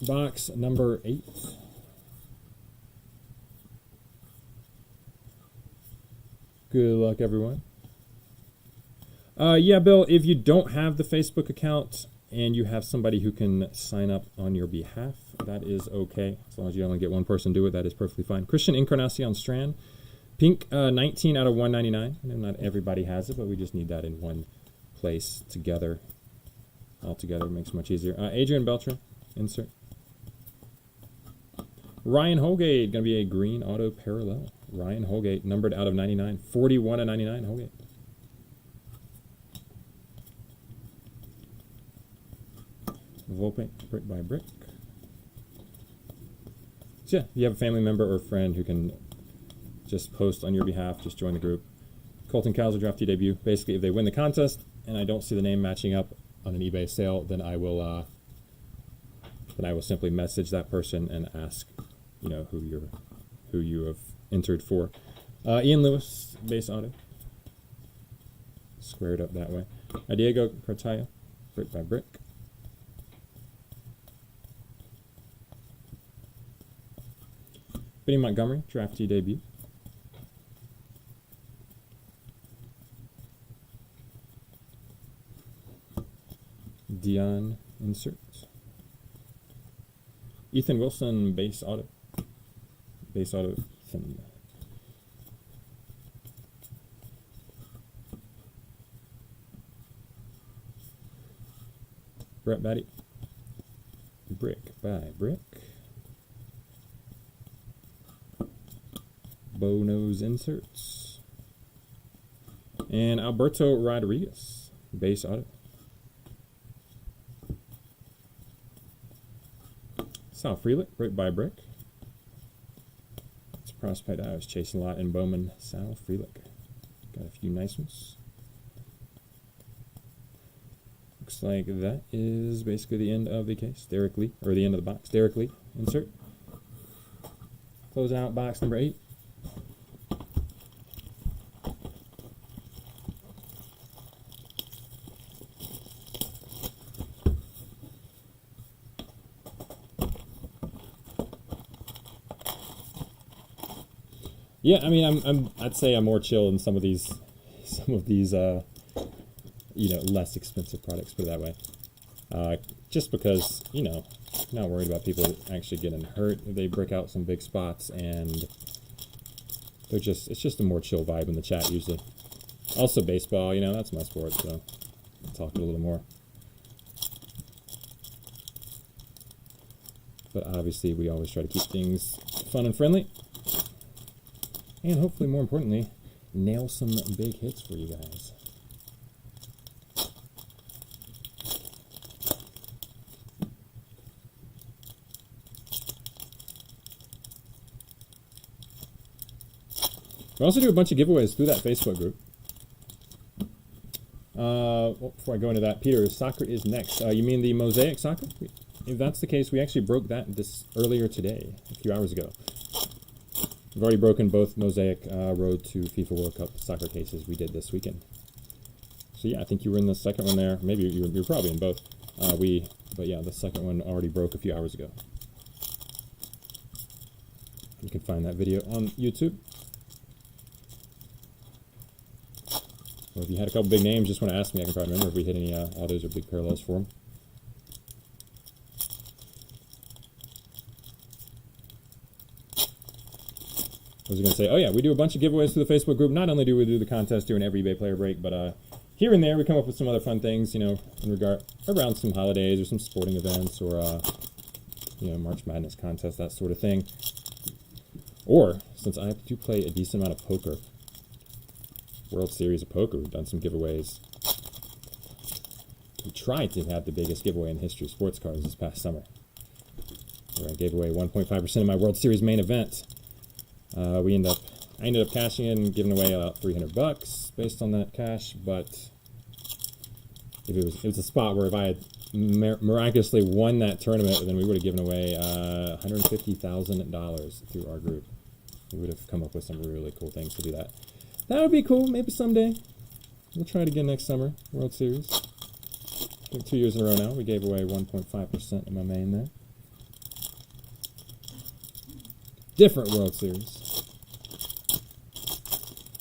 Box number 8. Good luck, everyone. Yeah, Bill, if you don't have the Facebook account and you have somebody who can sign up on your behalf, that is okay. As long as you only get one person do it, that is perfectly fine. Christian Encarnacion Strand, pink, 19 out of 199. I know not everybody has it, but we just need that in one place together. All together makes it much easier. Adrian Beltre, insert. Ryan Holgate, going to be a green auto parallel. Ryan Holgate, numbered out of 99. 41 of 99, Holgate. Volpe, brick by brick. So yeah, you have a family member or friend who can just post on your behalf, just join the group. Colton Cowser Drafty debut. Basically, if they win the contest and I don't see the name matching up on an eBay sale, then I will simply message that person and ask, you know, who you have entered for. Ian Lewis, base auto. Squared up that way. Diego Cartaya, brick by brick. Benny Montgomery, Drafty debut. Dion, insert. Ethan Wilson, base auto. Base auto, Ethan. Brett Batty, brick by brick. Bono's inserts. And Alberto Rodriguez, base auto. Sal Frelick, brick by brick. It's a prospect I was chasing a lot in Bowman. Sal Frelick. Got a few nice ones. Looks like that is basically the end of the case. Derek Lee, or the end of the box. Derek Lee, insert. Close out box number 8. Yeah, I mean, I'd say I'm more chill in some of these, you know, less expensive products. Put it that way. Just because, you know, not worried about people actually getting hurt if they break out some big spots, and it's just a more chill vibe in the chat usually. Also, baseball, you know, that's my sport, so I'll talk a little more. But obviously, we always try to keep things fun and friendly. And hopefully, more importantly, nail some big hits for you guys. We also do a bunch of giveaways through that Facebook group. Well, before I go into that, Peter, soccer is next. You mean the Mosaic soccer? If that's the case, we actually broke that earlier today, a few hours ago. We've already broken both Mosaic Road to FIFA World Cup soccer cases we did this weekend. So yeah, I think you were in the second one there. Maybe you're probably in both. But yeah, the second one already broke a few hours ago. You can find that video on YouTube. Or if you had a couple big names, just want to ask me, I can probably remember if we hit any autos or big parallels for them. I was going to say, oh yeah, we do a bunch of giveaways through the Facebook group. Not only do we do the contest during every eBay player break, but here and there we come up with some other fun things, you know, around some holidays or some sporting events or, you know, March Madness contest, that sort of thing. Or, since I do play a decent amount of poker, World Series of Poker, we've done some giveaways. We tried to have the biggest giveaway in the history of sports cards this past summer, where I gave away 1.5% of my World Series main event. I ended up cashing in and giving away about $300 based on that cash, but if it was a spot where if I had miraculously won that tournament, then we would have given away $150,000 through our group. We would have come up with some really cool things to do that. That would be cool, maybe someday. We'll try it again next summer, World Series. I think 2 years in a row now, we gave away 1.5% of my main there. Different World Series.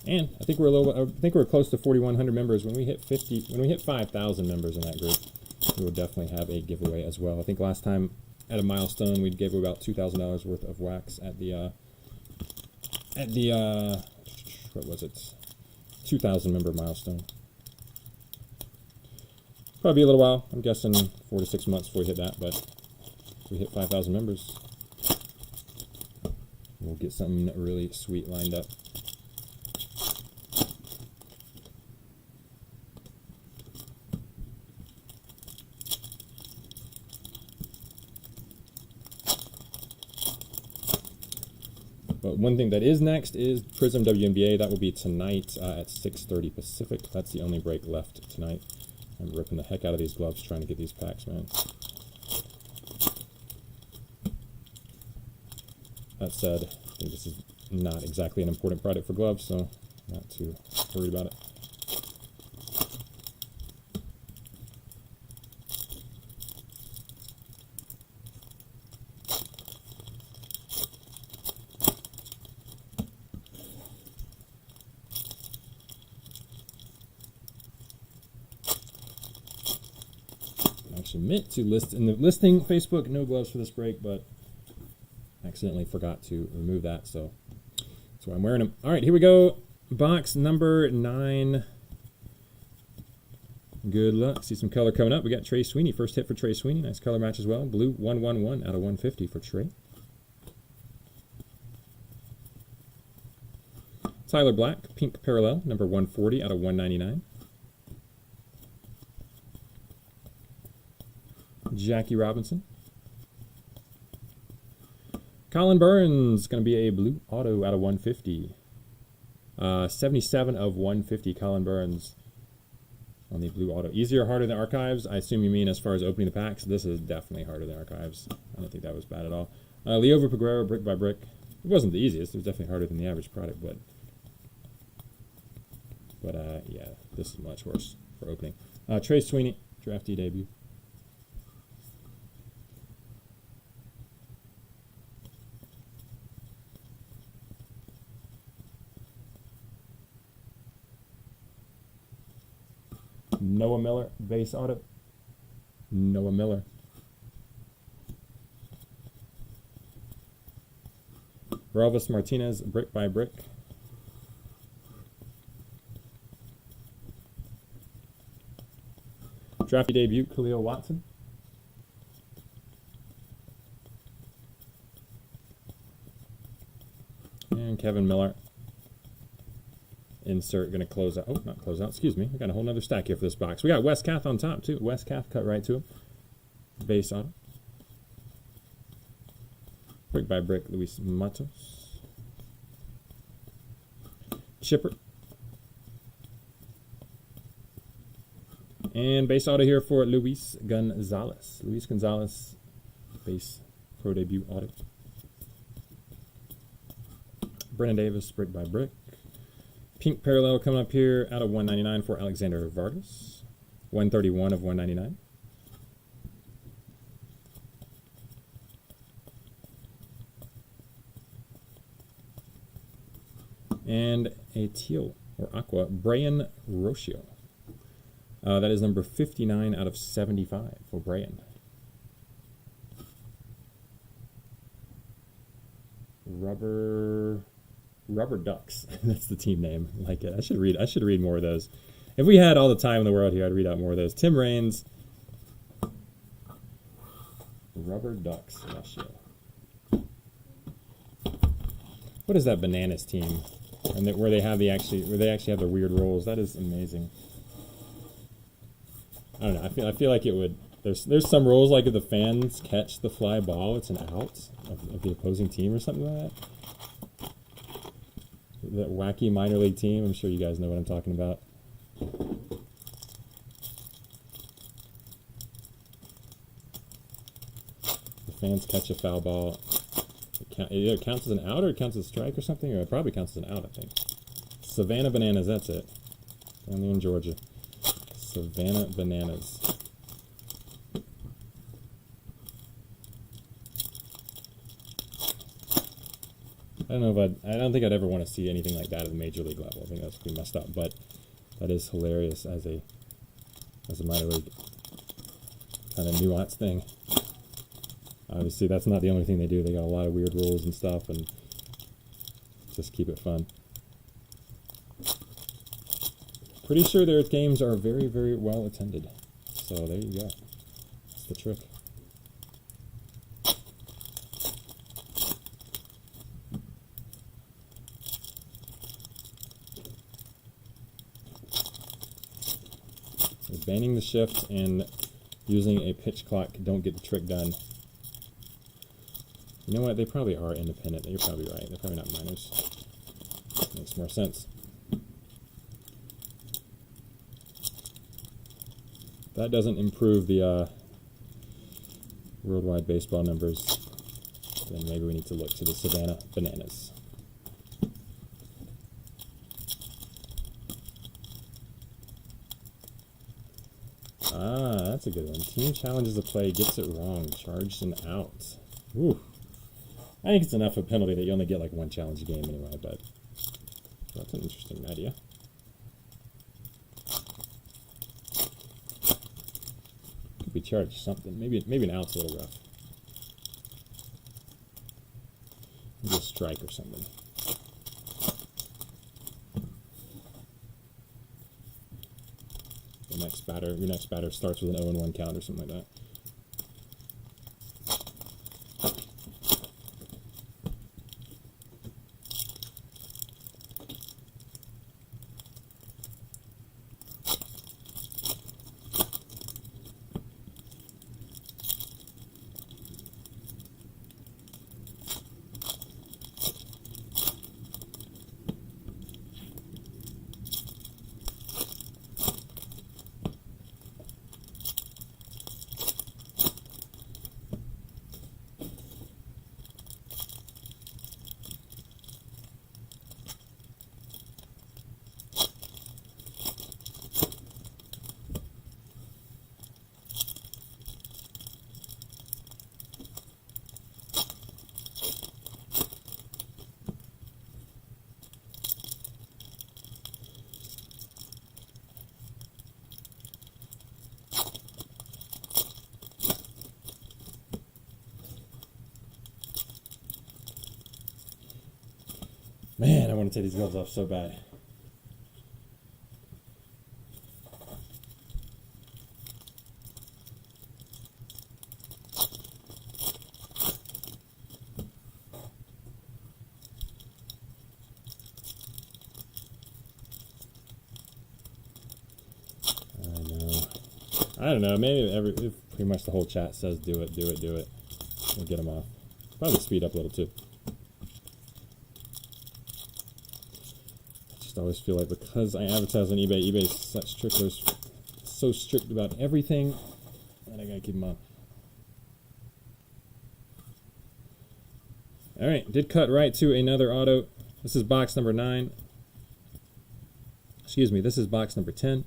And I think we're close to 4,100 members. When we hit 5,000 members in that group, we will definitely have a giveaway as well. I think last time at a milestone, we gave away about $2,000 worth of wax at the what was it? 2,000 member milestone. Probably a little while. I'm guessing 4 to 6 months before we hit that, but if we hit 5,000 members, we'll get something really sweet lined up. But one thing that is next is Prism Wnba. That will be tonight at 6:30 Pacific. That's the only break left tonight. I'm ripping the heck out of these gloves trying to get these packs, man. That said, I think this is not exactly an important product for gloves, so not too worried about it. Actually meant to list in the listing Facebook, no gloves for this break, but accidentally forgot to remove that, so that's why I'm wearing them. All right, here we go. Box number 9. Good luck. See some color coming up. We got Trey Sweeney. First hit for Trey Sweeney. Nice color match as well. Blue 111 out of 150 for Trey. Tyler Black, pink parallel, number 140 out of 199. Jackie Robinson. Colin Burns, going to be a blue auto out of 150. 77 of 150, Colin Burns on the blue auto. Easier or harder than Archives? I assume you mean as far as opening the packs. This is definitely harder than Archives. I don't think that was bad at all. Leo Peguero, brick by brick. It wasn't the easiest. It was definitely harder than the average product, but yeah, this is much worse for opening. Trey Sweeney, drafty debut. Noah Miller, base auto. Noah Miller. Elvis Martinez, brick by brick. Drafty debut, Khalil Watson. And Kevin Miller. Insert, going to close out. Oh, not close out. Excuse me. We got a whole nother stack here for this box. We got Wes Kath on top, too. Wes Kath cut right to him. Base auto. Brick by brick, Luis Matos. Chipper. And base auto here for Luis Gonzalez. Luis Gonzalez, base pro debut auto. Brennan Davis, brick by brick. Pink parallel coming up here out of 199 for Alexander Vargas. 131 of 199. And a teal or aqua, Brian Rocio. That is number 59 out of 75 for Brian. Rubber Ducks. That's the team name. I like it. I should read more of those. If we had all the time in the world here, I'd read out more of those. Tim Raines. Rubber Ducks. Russia. What is that Bananas team? And where they actually have the weird rolls. That is amazing. I don't know. I feel like it would. There's some rolls like if the fans catch the fly ball, it's an out of the opposing team or something like that. That wacky minor league team. I'm sure you guys know what I'm talking about. The fans catch a foul ball. It either counts as an out or it counts as a strike or something, or it probably counts as an out, I think. Savannah Bananas, that's it. Down there in Georgia. Savannah Bananas. I don't think I'd ever want to see anything like that at the major league level. I think that's pretty messed up, but that is hilarious as a minor league kind of nuanced thing. Obviously, that's not the only thing they do. They got a lot of weird rules and stuff, and just keep it fun. Pretty sure their games are very, very well attended. So there you go. That's the trick. Banning the shift and using a pitch clock don't get the trick done. You know what? They probably are independent. You're probably right. They're probably not minors. Makes more sense. That doesn't improve the worldwide baseball numbers. Then maybe we need to look to the Savannah Bananas. Ah, that's a good one. Team challenges a play, gets it wrong, charged and out. Ooh. I think it's enough of a penalty that you only get like one challenge a game anyway, but that's an interesting idea. Could be charged something. Maybe an out's a little rough. Maybe a strike or something. Your next batter starts with an 0-1 count or something like that. Man, I want to take these gloves off so bad. I don't know. Maybe if pretty much the whole chat says do it, do it, do it. We'll get them off. Probably speed up a little too. I always feel like because I advertise on eBay, eBay's such tricklers, so strict about everything, that I gotta keep them up. All right, did cut right to another auto. This is box number 9. Excuse me, this is box number 10.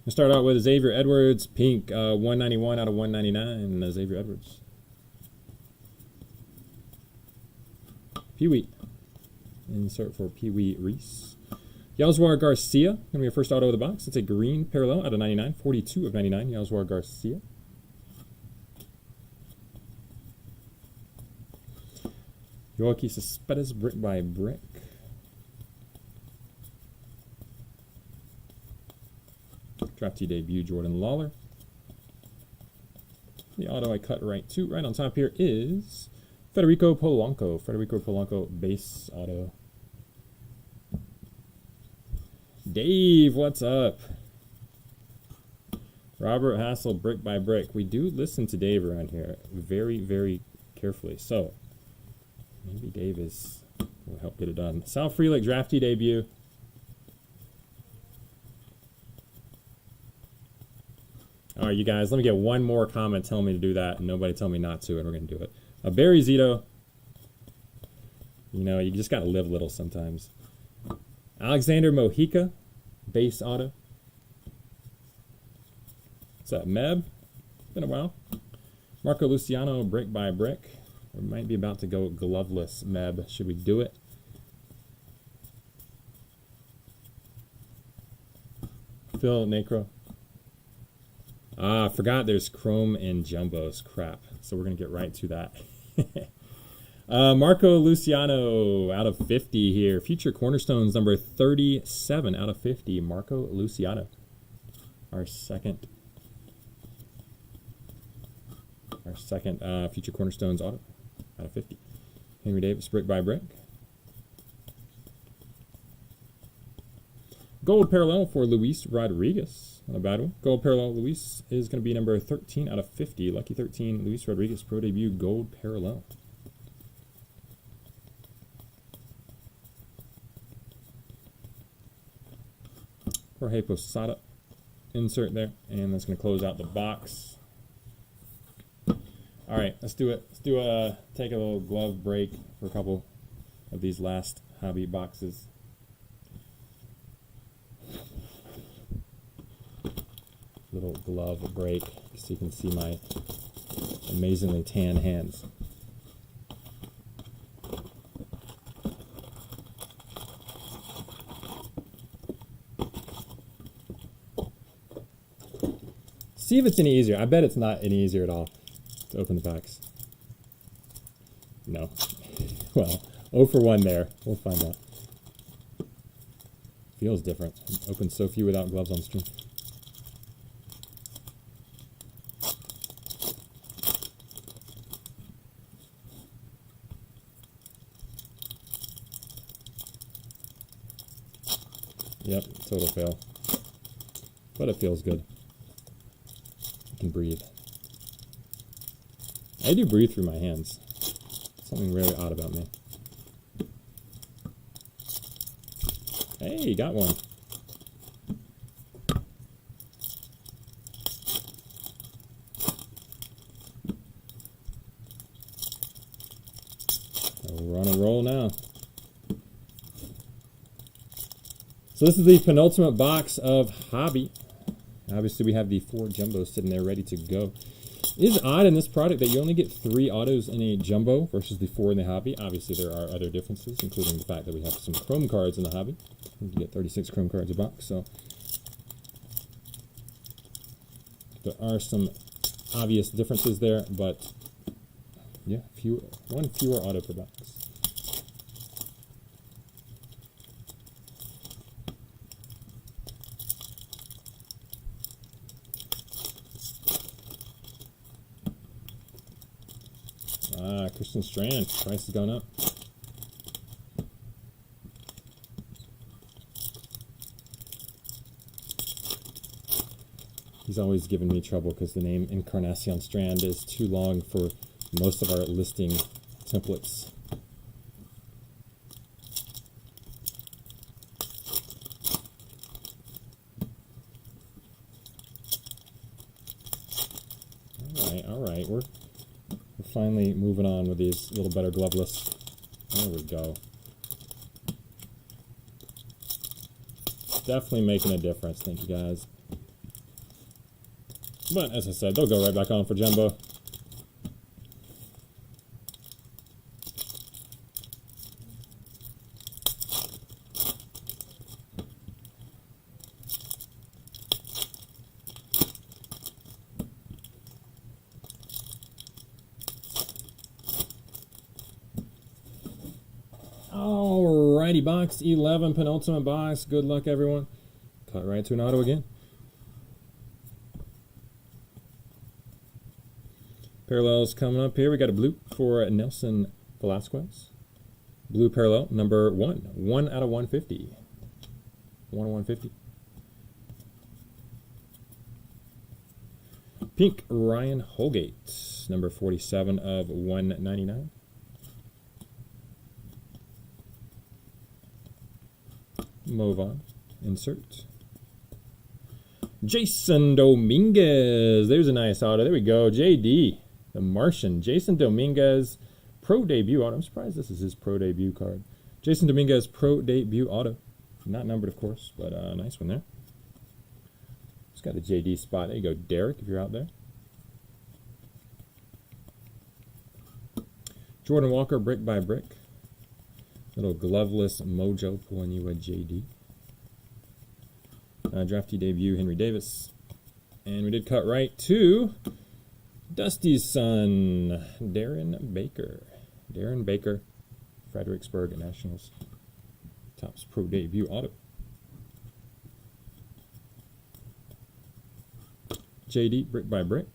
We'll start out with Xavier Edwards, pink, 191 out of 199. Xavier Edwards. Pee-wee. Insert for Pee-wee Reese. Eduardo Garcia, going to be your first auto of the box. It's a green parallel out of 99, 42 of 99. Eduardo Garcia. Yoelqui Cespedes, brick by brick. Drafty debut, Jordan Lawler. The auto I cut right to. Right on top here is Federico Polanco. Federico Polanco base auto. Dave, what's up? Robert Hassel, brick by brick. We do listen to Dave around here very, very carefully. So maybe Dave will help get it done. Sal Frelick, drafty debut. All right, you guys, let me get one more comment telling me to do that, and nobody tell me not to, and we're going to do it. Barry Zito. You know, you just got to live little sometimes. Alexander Mojica, base auto. What's up, Meb? Been a while. Marco Luciano, brick by brick. We might be about to go gloveless, Meb. Should we do it? Phil Necro. I forgot there's chrome and jumbos. Crap. So we're going to get right to that. Marco Luciano out of 50 here. Future Cornerstones number 37 out of 50. Marco Luciano. Our second Future Cornerstones auto out of 50. Henry Davis, brick by brick. Gold parallel for Luis Rodriguez. Not a bad one. Gold parallel Luis is going to be number 13 out of 50. Lucky 13, Luis Rodriguez, pro debut, gold parallel. Jorge Posada insert there, and that's going to close out the box. All right, let's do it. Take a little glove break for a couple of these last hobby boxes. Little glove break so you can see my amazingly tan hands. See if it's any easier. I bet it's not any easier at all to open the packs. No. Well, 0 for 1 there. We'll find out. Feels different. Opened so few without gloves on stream. Yep, total fail. But it feels good. I can breathe. I do breathe through my hands. Something really odd about me. Hey, got one. We're on a roll now. So this is the penultimate box of Hobby. Obviously, we have the 4 jumbos sitting there ready to go. It is odd in this product that you only get 3 autos in a jumbo versus the 4 in the Hobby. Obviously, there are other differences, including the fact that we have some chrome cards in the Hobby. You get 36 chrome cards a box, so there are some obvious differences there, but yeah, one fewer auto per box. Christian Strand, price has gone up. He's always giving me trouble because the name Encarnacion Strand is too long for most of our listing templates. All right, we're finally moving on with these little better gloveless. There we go. Definitely making a difference. Thank you, guys. But as I said, they'll go right back on for jumbo. Alrighty, box 11, penultimate box. Good luck, everyone. Cut right to an auto again. Parallels coming up here. We got a blue for Nelson Velasquez. Blue parallel, number 1. 1 out of 150. 1 out of 150. Pink, Ryan Holgate. Number 47 of 199. Move on. Insert. Jason Dominguez. There's a nice auto. There we go. JD, the Martian. Jason Dominguez, pro debut auto. I'm surprised this is his pro debut card. Jason Dominguez, pro debut auto. Not numbered, of course, but nice one there. Just got the JD spot. There you go, Derek, if you're out there. Jordan Walker, brick by brick. Little gloveless mojo pulling you a JD. Drafty debut, Henry Davis. And we did cut right to Dusty's son, Darren Baker. Darren Baker, Fredericksburg Nationals. Topps Pro debut auto. JD, brick by brick.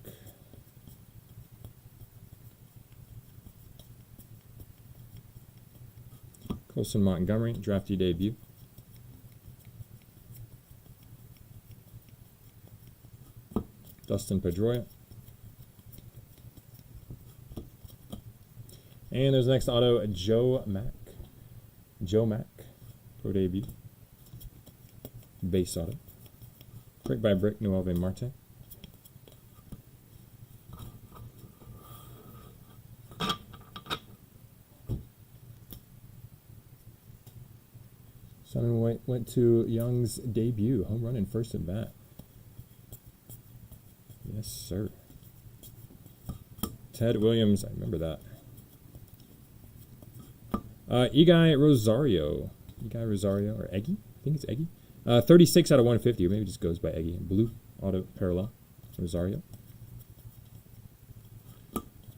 Colson Montgomery, Drafty debut. Dustin Pedroia. And there's the next auto, Joe Mack. Joe Mack, Pro debut. Base auto. Brick by brick, Wnba Marte. Simon White went to Young's debut. Home run and first at bat. Yes, sir. Ted Williams, I remember that. Eguy Rosario. Eguy Rosario, or Eggy? I think it's Eggy. 36 out of 150, or maybe it just goes by Eggy. Blue auto parallel. Rosario.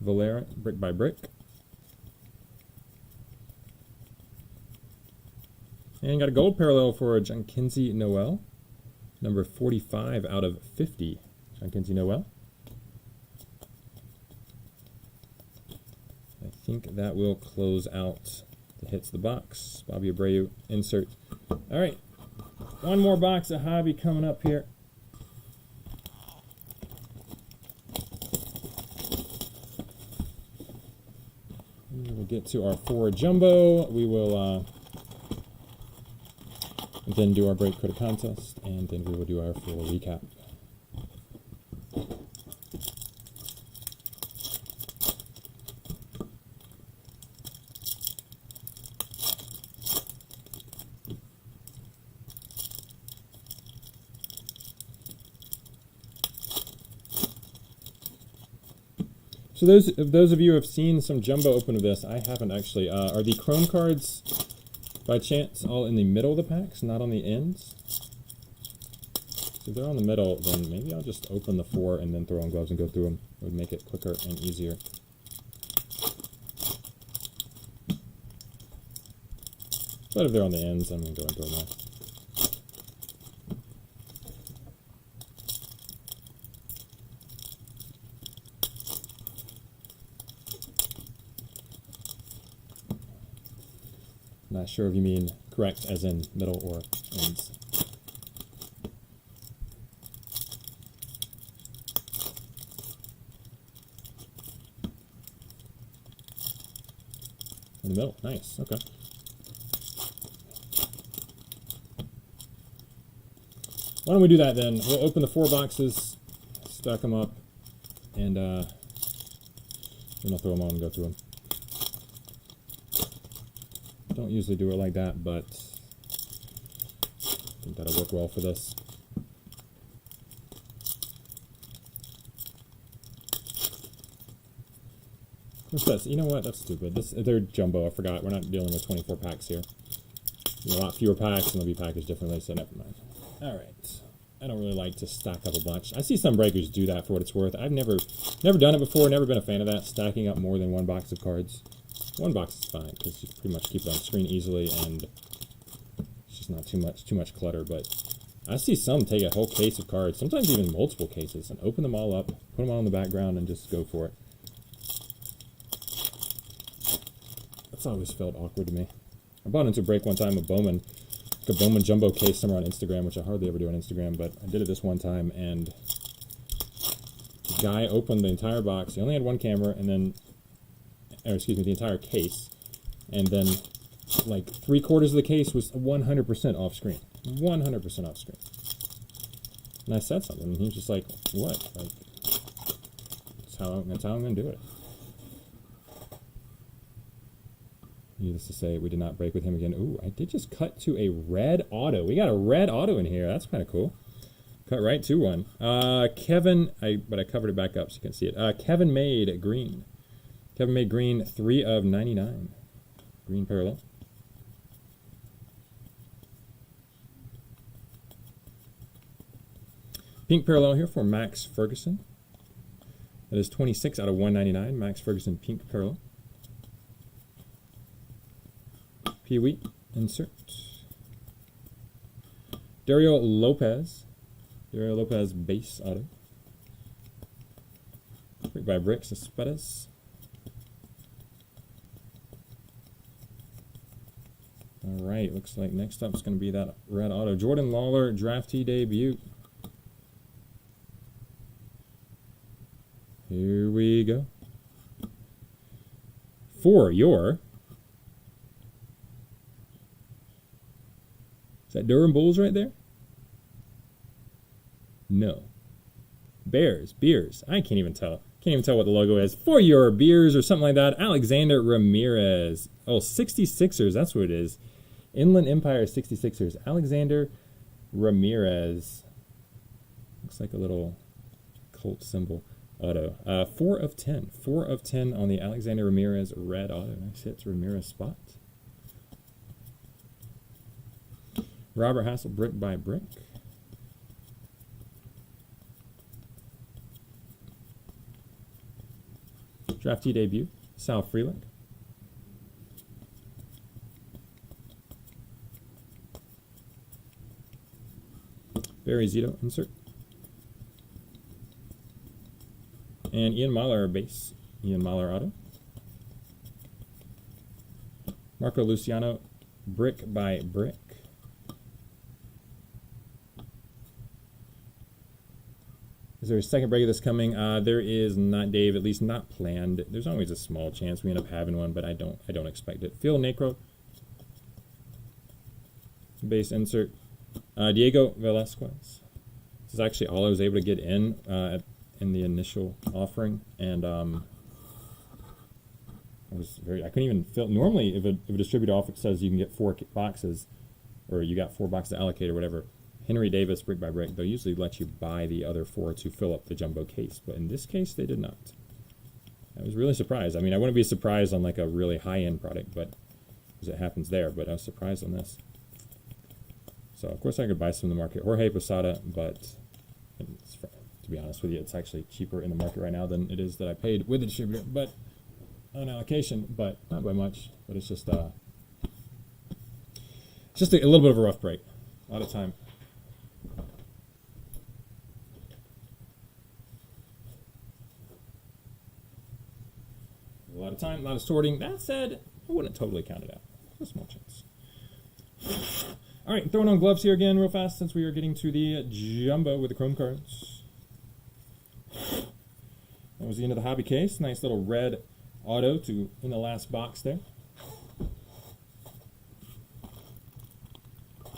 Valera, brick by brick. And got a gold parallel for Jhonkensy Noel. Number 45 out of 50. Jhonkensy Noel. I think that will close out the hits the box. Bobby Abreu insert. All right, one more box of hobby coming up here. We will get to our 4 jumbo. We will then do our break credit contest, and then we will do our full recap. So those of you who have seen some jumbo open of this, I haven't actually. Are the Chrome cards by chance all in the middle of the packs, not on the ends? So if they're on the middle, then maybe I'll just open the 4 and then throw on gloves and go through them. It would make it quicker and easier. But if they're on the ends, I'm going to go and throw them off. Not sure if you mean correct as in middle or ends. In the middle, nice, okay. Why don't we do that then? We'll open the 4 boxes, stack them up, and then I'll throw them on and go through them. Don't usually do it like that, but I think that'll work well for this. What's this? You know what? That's stupid. They're jumbo. I forgot. We're not dealing with 24 packs here. A lot fewer packs, and they'll be packaged differently, so never mind. All right. I don't really like to stack up a bunch. I see some breakers do that for what it's worth. I've never done it before. Never been a fan of that. Stacking up more than 1 box of cards. 1 box is fine because you can pretty much keep it on screen easily, and it's just not too much clutter. But I see some take a whole case of cards, sometimes even multiple cases, and open them all up, put them all in the background, and just go for it. That's always felt awkward to me. I bought into a break one time with Bowman, like a Bowman jumbo case somewhere on Instagram, which I hardly ever do on Instagram, but I did it this one time, and the guy opened the entire box. He only had 1 camera, and then, or excuse me, the entire case, and then like 3/4 of the case was 100% off screen. 100% off screen. And I said something, and he was just like, what? Like, that's how I'm going to do it. Needless to say, we did not break with him again. Ooh, I did just cut to a red auto. We got a red auto in here. That's kind of cool. Cut right to one. Kevin, but I covered it back up so you can see it. Kevin made green. Kevin made green, 3 of 99. Green parallel. Pink parallel here for Max Ferguson. That is 26 out of 199. Max Ferguson pink parallel. Pee-wee, insert. Dario Lopez. Dario Lopez base auto. Brick by Brick, Suspedes. All right, looks like next up is going to be that red auto. Jordan Lawler, Drafty debut. Here we go. For your... Is that Durham Bulls right there? No. Bears, Beers. I can't even tell. Can't even tell what the logo is. For your Beers or something like that. Alexander Ramirez. Oh, 66ers. That's what it is. Inland Empire 66ers. Alexander Ramirez. Looks like a little Colt symbol auto. 4 of 10. 4 of 10 on the Alexander Ramirez red auto. Nice hits, Ramirez spot. Robert Hassel, Brick by Brick. Drafty debut, Sal Freeland. Barry Zito, insert. And Ian Mahler base, Ian Mahler auto. Marco Luciano, Brick by Brick. Is there a second break of this coming? There is not, Dave. At least not planned. There's always a small chance we end up having one, but I don't expect it. Phil Necro, base insert. Diego Velasquez. This is actually all I was able to get in the initial offering, and I couldn't even fill. Normally, if a distributor offer says you can get 4 boxes, or you got 4 boxes to allocate or whatever. Henry Davis, Brick by Brick, they'll usually let you buy the other 4 to fill up the jumbo case. But in this case, they did not. I was really surprised. I mean, I wouldn't be surprised on like a really high-end product, but because it happens there, but I was surprised on this. So, of course, I could buy some in the market. Jorge Posada, but to be honest with you, it's actually cheaper in the market right now than it is that I paid with the distributor, but on allocation, but not by much. But it's just a little bit of a rough break. A lot of time. A lot of time, a lot of sorting. That said, I wouldn't totally count it out. A small chance. All right, throwing on gloves here again real fast since we are getting to the jumbo with the chrome cards. That was the end of the hobby case. Nice little red auto in the last box there.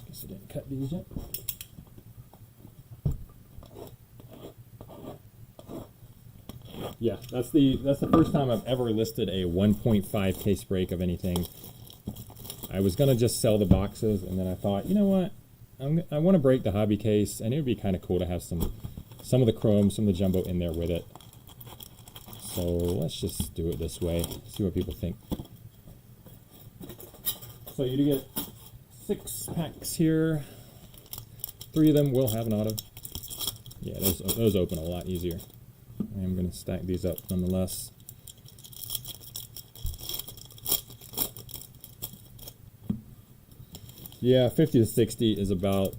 Guess I didn't cut these yet. Yeah, that's the first time I've ever listed a 1.5 case break of anything. I was gonna just sell the boxes, and then I thought, you know what, I want to break the hobby case, and it would be kind of cool to have some of the chrome, some of the jumbo in there with it. So let's just do it this way. See what people think. So you do get 6 packs here. 3 of them will have an auto. Yeah, those open a lot easier. I'm going to stack these up nonetheless. Yeah, 50 to 60 is about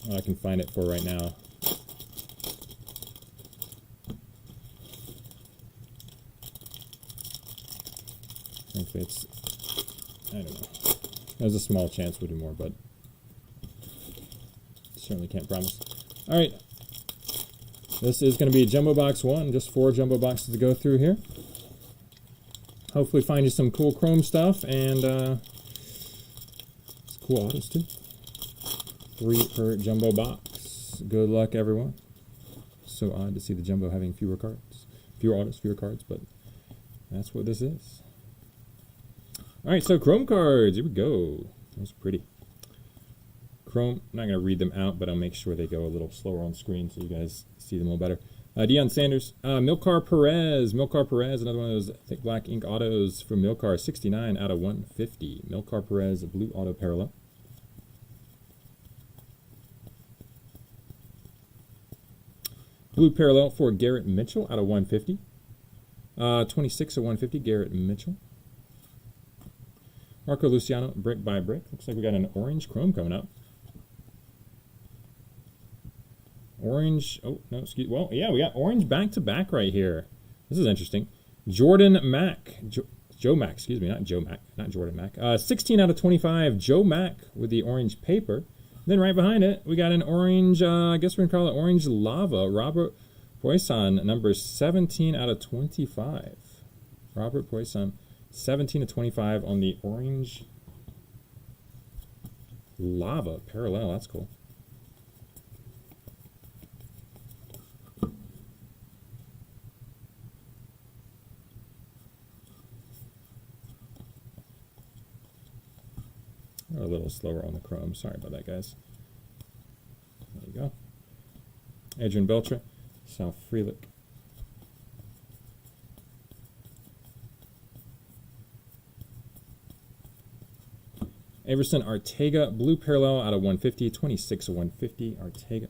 what I can find it for right now. Frankly, I don't know. There's a small chance we'll do more, but certainly can't promise. All right. This is going to be Jumbo Box 1, just 4 jumbo boxes to go through here. Hopefully find you some cool chrome stuff, and cool autos too. 3 per jumbo box. Good luck, everyone. So odd to see the jumbo having fewer cards. Fewer autos, fewer cards, but that's what this is. All right, so chrome cards. Here we go. That's pretty. Chrome, I'm not going to read them out, but I'll make sure they go a little slower on screen so you guys see them a little better. Deion Sanders, Milcar Perez, another one of those thick black ink autos from Milcar, 69 out of 150. Milcar Perez, a blue auto parallel. Blue parallel for Garrett Mitchell out of 150. 26 of 150, Garrett Mitchell. Marco Luciano, brick by brick. Looks like we got an orange chrome coming up. Orange, oh, no, excuse, well, yeah, we got orange back-to-back right here. This is interesting. Jordan Mack, Joe Mack, excuse me, not Joe Mack, not Jordan Mack. 16 out of 25, Joe Mack with the orange paper. Then right behind it, we got an orange, I guess we're going to call it orange lava. Robert Poisson, number 17 out of 25. Robert Poisson, 17 to 25 on the orange lava parallel. That's cool. A little slower on the chrome. Sorry about that, guys. There you go. Adrian Beltre, South Freelick. Everson Arteaga, blue parallel out of 150, 26 of 150. Arteaga.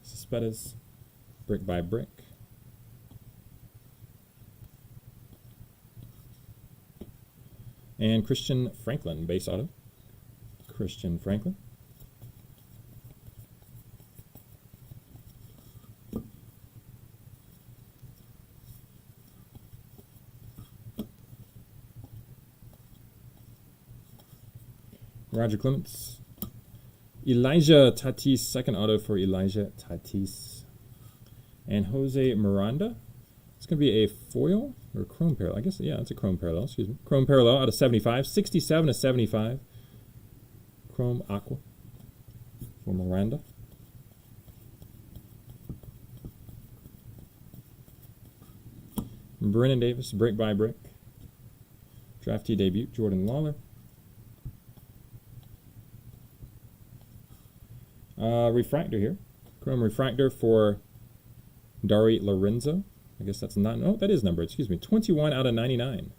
Cespedes, brick by brick. And Christian Franklin, base auto. Christian Franklin. Roger Clements. Elijah Tatis, second auto for Elijah Tatis. And Jose Miranda. It's going to be a foil or chrome parallel. I guess, yeah, it's a chrome parallel. Excuse me. Chrome parallel out of 75. 67 to 75. Chrome Aqua for Miranda. Brennan Davis, brick by brick. Drafty debut, Jordan Lawler. Refractor here. Chrome refractor for Dari Lorenzo. I guess that's not, no, that is numbered, excuse me. 21 out of 99.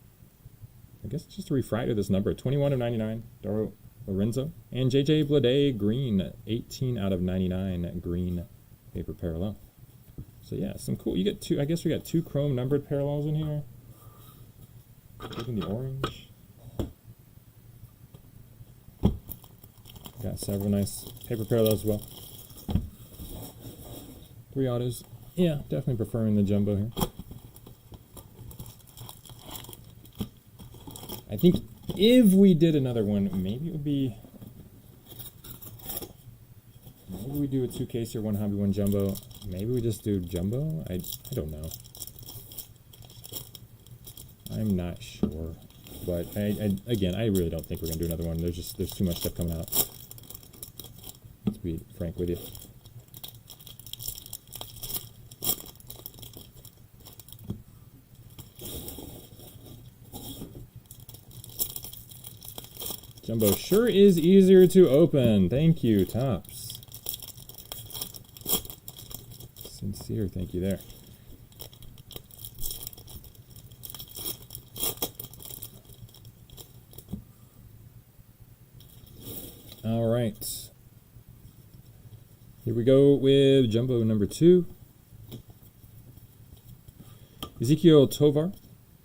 I guess it's just a refractor, this number. 21 of 99, Dari Lorenzo. And JJ Bleday, green, 18 out of 99, green paper parallel. So yeah, some cool, you get two, I guess we got two chrome numbered parallels in here. Taking the orange. Got several nice paper parallels as well. 3 autos. Yeah, definitely preferring the jumbo here. I think if we did another one, maybe it would be... Maybe we do a 2-case or 1 hobby, 1 jumbo. Maybe we just do jumbo? I don't know. I'm not sure. But, again, I really don't think we're going to do another one. There's too much stuff coming out. Let's be frank with you. Jumbo sure is easier to open. Thank you, Tops. Sincere thank you there. All right. Here we go with jumbo number 2. Ezekiel Tovar,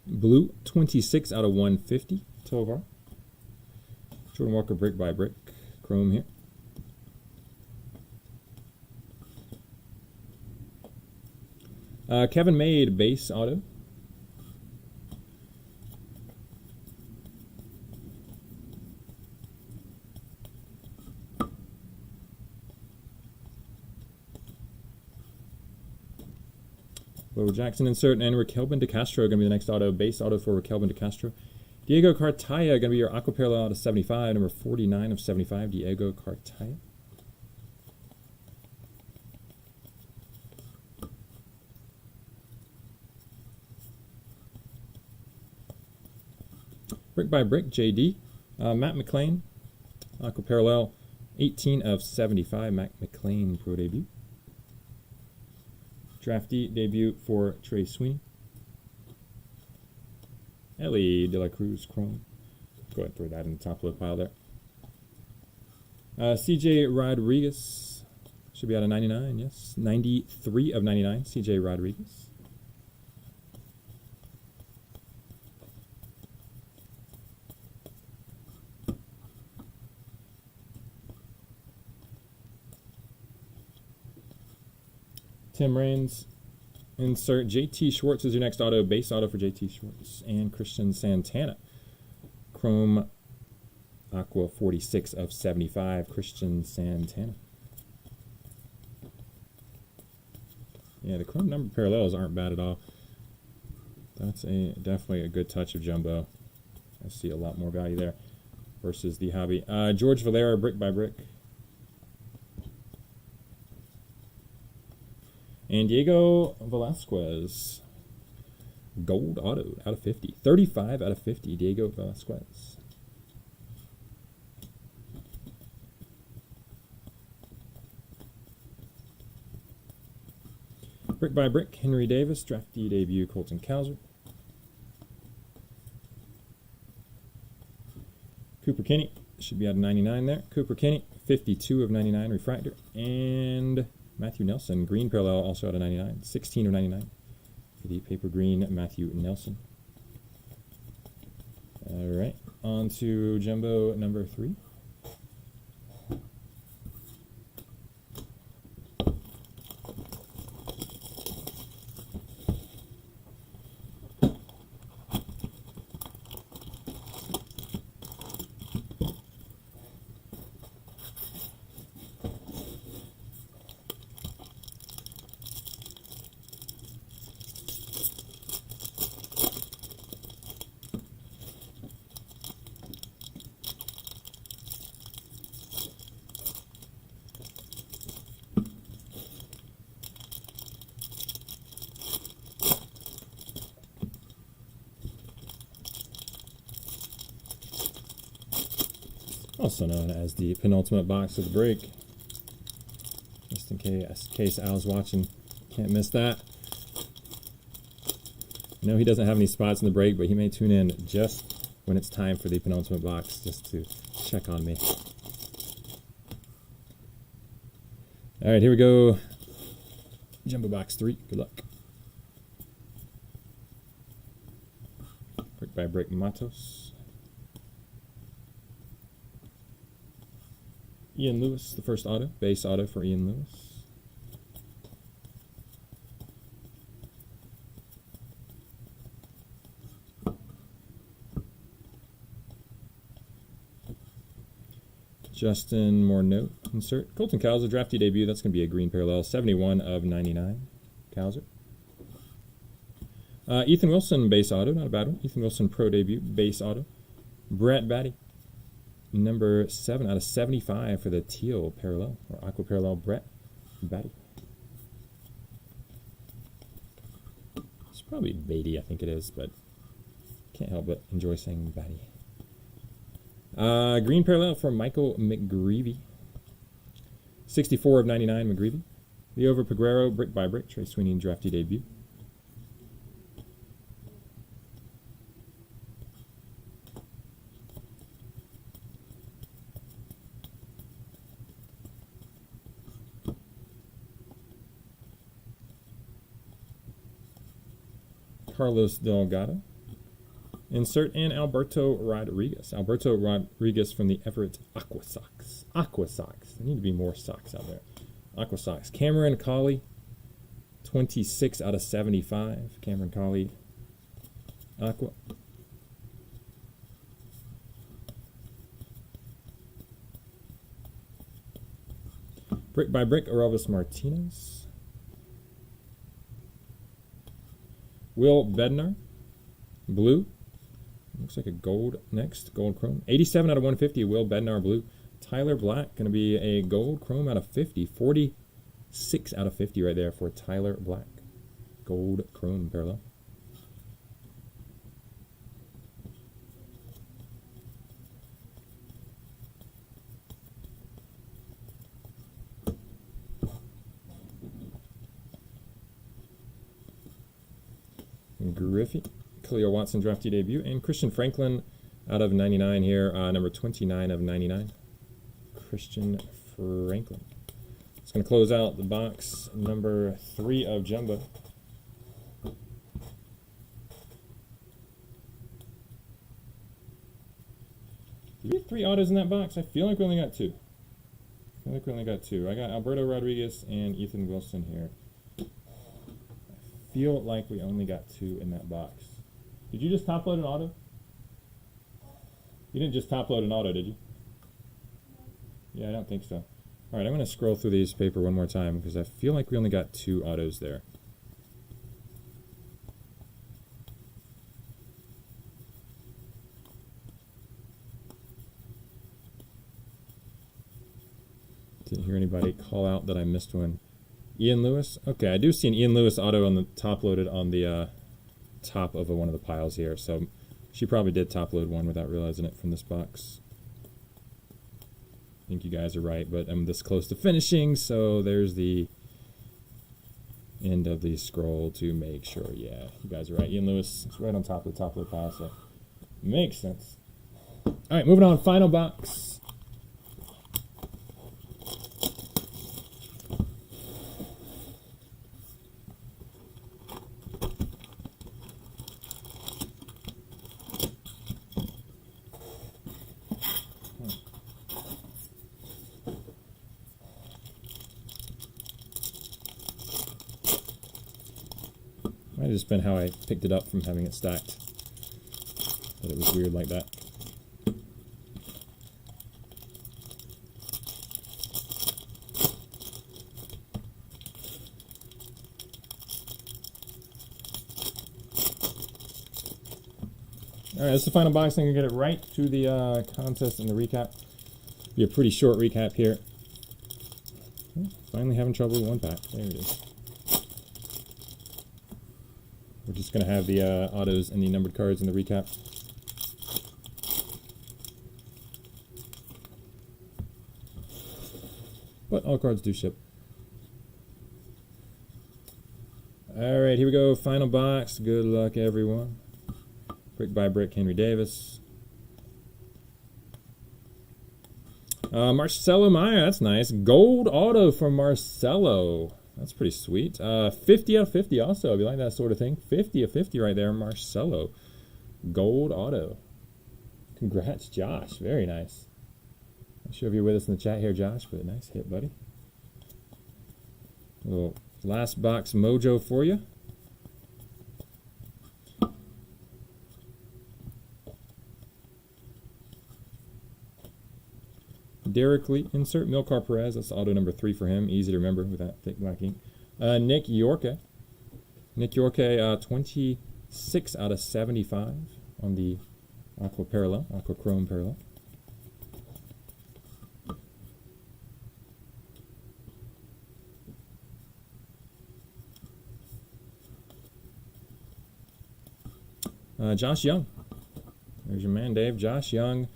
blue, 26 out of 150. Tovar. Jordan Walker, brick by brick. Chrome here. Kevin Made, base auto. Bo Jackson insert, and Raquelbin de Castro going to be the next auto. Base auto for Raquelbin de Castro. Diego Cartaya going to be your Aqua Parallel out of 75, number 49 of 75, Diego Cartaya. Brick by brick, JD. Matt McLean, Aqua Parallel, 18 of 75, Matt McLean Pro debut. Drafty debut for Trey Sweeney. Ellie De La Cruz Chrome. Go ahead and throw that in the top of the pile there. CJ Rodriguez, Should be out of 99, yes. 93 of 99, CJ Rodriguez. Tim Raines. Insert JT Schwartz is your next auto. Base auto for JT Schwartz. And Christian Santana. Chrome Aqua 46 of 75. Christian Santana. Yeah, the chrome number parallels aren't bad at all. That's definitely a good touch of jumbo. I see a lot more value there versus the hobby. George Valera, brick by brick. And Diego Velasquez, gold auto out of 50. 35 out of 50, Diego Velasquez. Brick by brick, Henry Davis, drafty debut, Colton Cowser. Cooper Kinney, should be out of 99 there. Cooper Kinney, 52 of 99, refractor. And Matthew Nelson, green parallel, also out of 99, 16 of 99. For the paper green, Matthew Nelson. All right, on to jumbo number 3. Also known as the penultimate box of the break. Just in case Al's watching, can't miss that. I know he doesn't have any spots in the break, but he may tune in just when it's time for the penultimate box just to check on me. All right, here we go. Jumbo box 3. Good luck. Brick by brick Matos. Ian Lewis, the first auto. Base auto for Ian Lewis. Justin Morneau, insert. Colton Cowser, drafty debut. That's going to be a green parallel. 71 of 99. Cowser. Ethan Wilson, base auto. Not a bad one. Ethan Wilson, pro debut. Base auto. Brett Batty. Number 7 out of 75 for the teal parallel, or aqua parallel, Brett Batty. It's probably Beatty, I think it is, but can't help but enjoy saying Batty. Green parallel for Michael McGreevy. 64 of 99, McGreevy. The over Peguero, brick by brick, Trey Sweeney, drafty debut. Carlos Delgado. Insert and Alberto Rodriguez. Alberto Rodriguez from the Everett Aqua Sox. Aqua Sox. There need to be more socks out there. Aqua Sox. Cameron Colley. 26 out of 75. Cameron Colley. Aqua. Brick by brick, Orelvis Martinez. Will Bednar, blue. Looks like a gold next, gold chrome. 87 out of 150, Will Bednar, blue. Tyler Black, going to be a gold chrome out of 50. 46 out of 50 right there for Tyler Black. Gold chrome parallel. Griffey, Khalil Watson drafty debut, and Christian Franklin out of 99 here, number 29 of 99. Christian Franklin. It's going to close out the box number 3 of Jumbo. Did we have 3 autos in that box? I feel like we only got 2. I got Alberto Rodriguez and Ethan Wilson here. I feel like we only got 2 in that box. Did you just top load an auto? You didn't just top load an auto, did you? Yeah, I don't think so. All right, I'm going to scroll through these paper one more time because I feel like we only got 2 autos there. Didn't hear anybody call out that I missed one. Ian Lewis? Okay, I do see an Ian Lewis auto on the top loaded on the top of one of the piles here, so she probably did top load one without realizing it from this box. I think you guys are right, but I'm this close to finishing, so there's the end of the scroll to make sure. Yeah, you guys are right. Ian Lewis is right on top of the top load pile, so makes sense. All right, moving on. Final box. Might have just been how I picked it up from having it stacked. But it was weird like that. Alright, that's the final box. I'm going to get it right to the contest and the recap. Be a pretty short recap here. Oh, finally having trouble with one pack. There it is. We're just going to have the autos and the numbered cards in the recap. But all cards do ship. Alright, here we go. Final box. Good luck, everyone. Brick by brick, Henry Davis. Marcelo Meyer, that's nice. Gold auto from Marcelo. That's pretty sweet. 50 out of 50 also, if you like that sort of thing. 50 of 50 right there, Marcelo. Gold auto. Congrats, Josh. Very nice. Not sure if you're with us in the chat here, Josh, but nice hit, buddy. A little last box mojo for you. Derek Lee insert. Milcar Perez. That's auto number 3 for him. Easy to remember with that thick black ink. Nick Yorke. Nick Yorke, 26 out of 75 on the Aqua Parallel, Aqua Chrome Parallel. Josh Young. There's your man, Dave. Josh Young.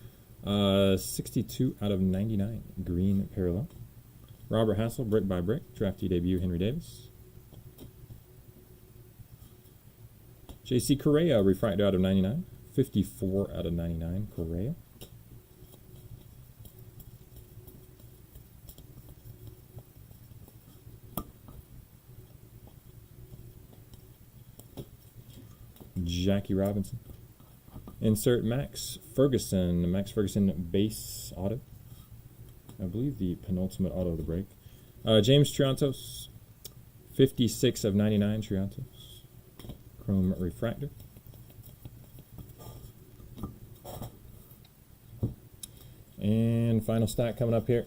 62 out of 99, green parallel. Robert Hassel, brick by brick, drafty debut, Henry Davis. JC Correa, refractor out of 99, 54 out of 99, Correa. Jackie Robinson. Insert Max Ferguson. Max Ferguson base auto. I believe the penultimate auto of the break. James Triantos. 56 of 99 Triantos. Chrome refractor. And final stack coming up here.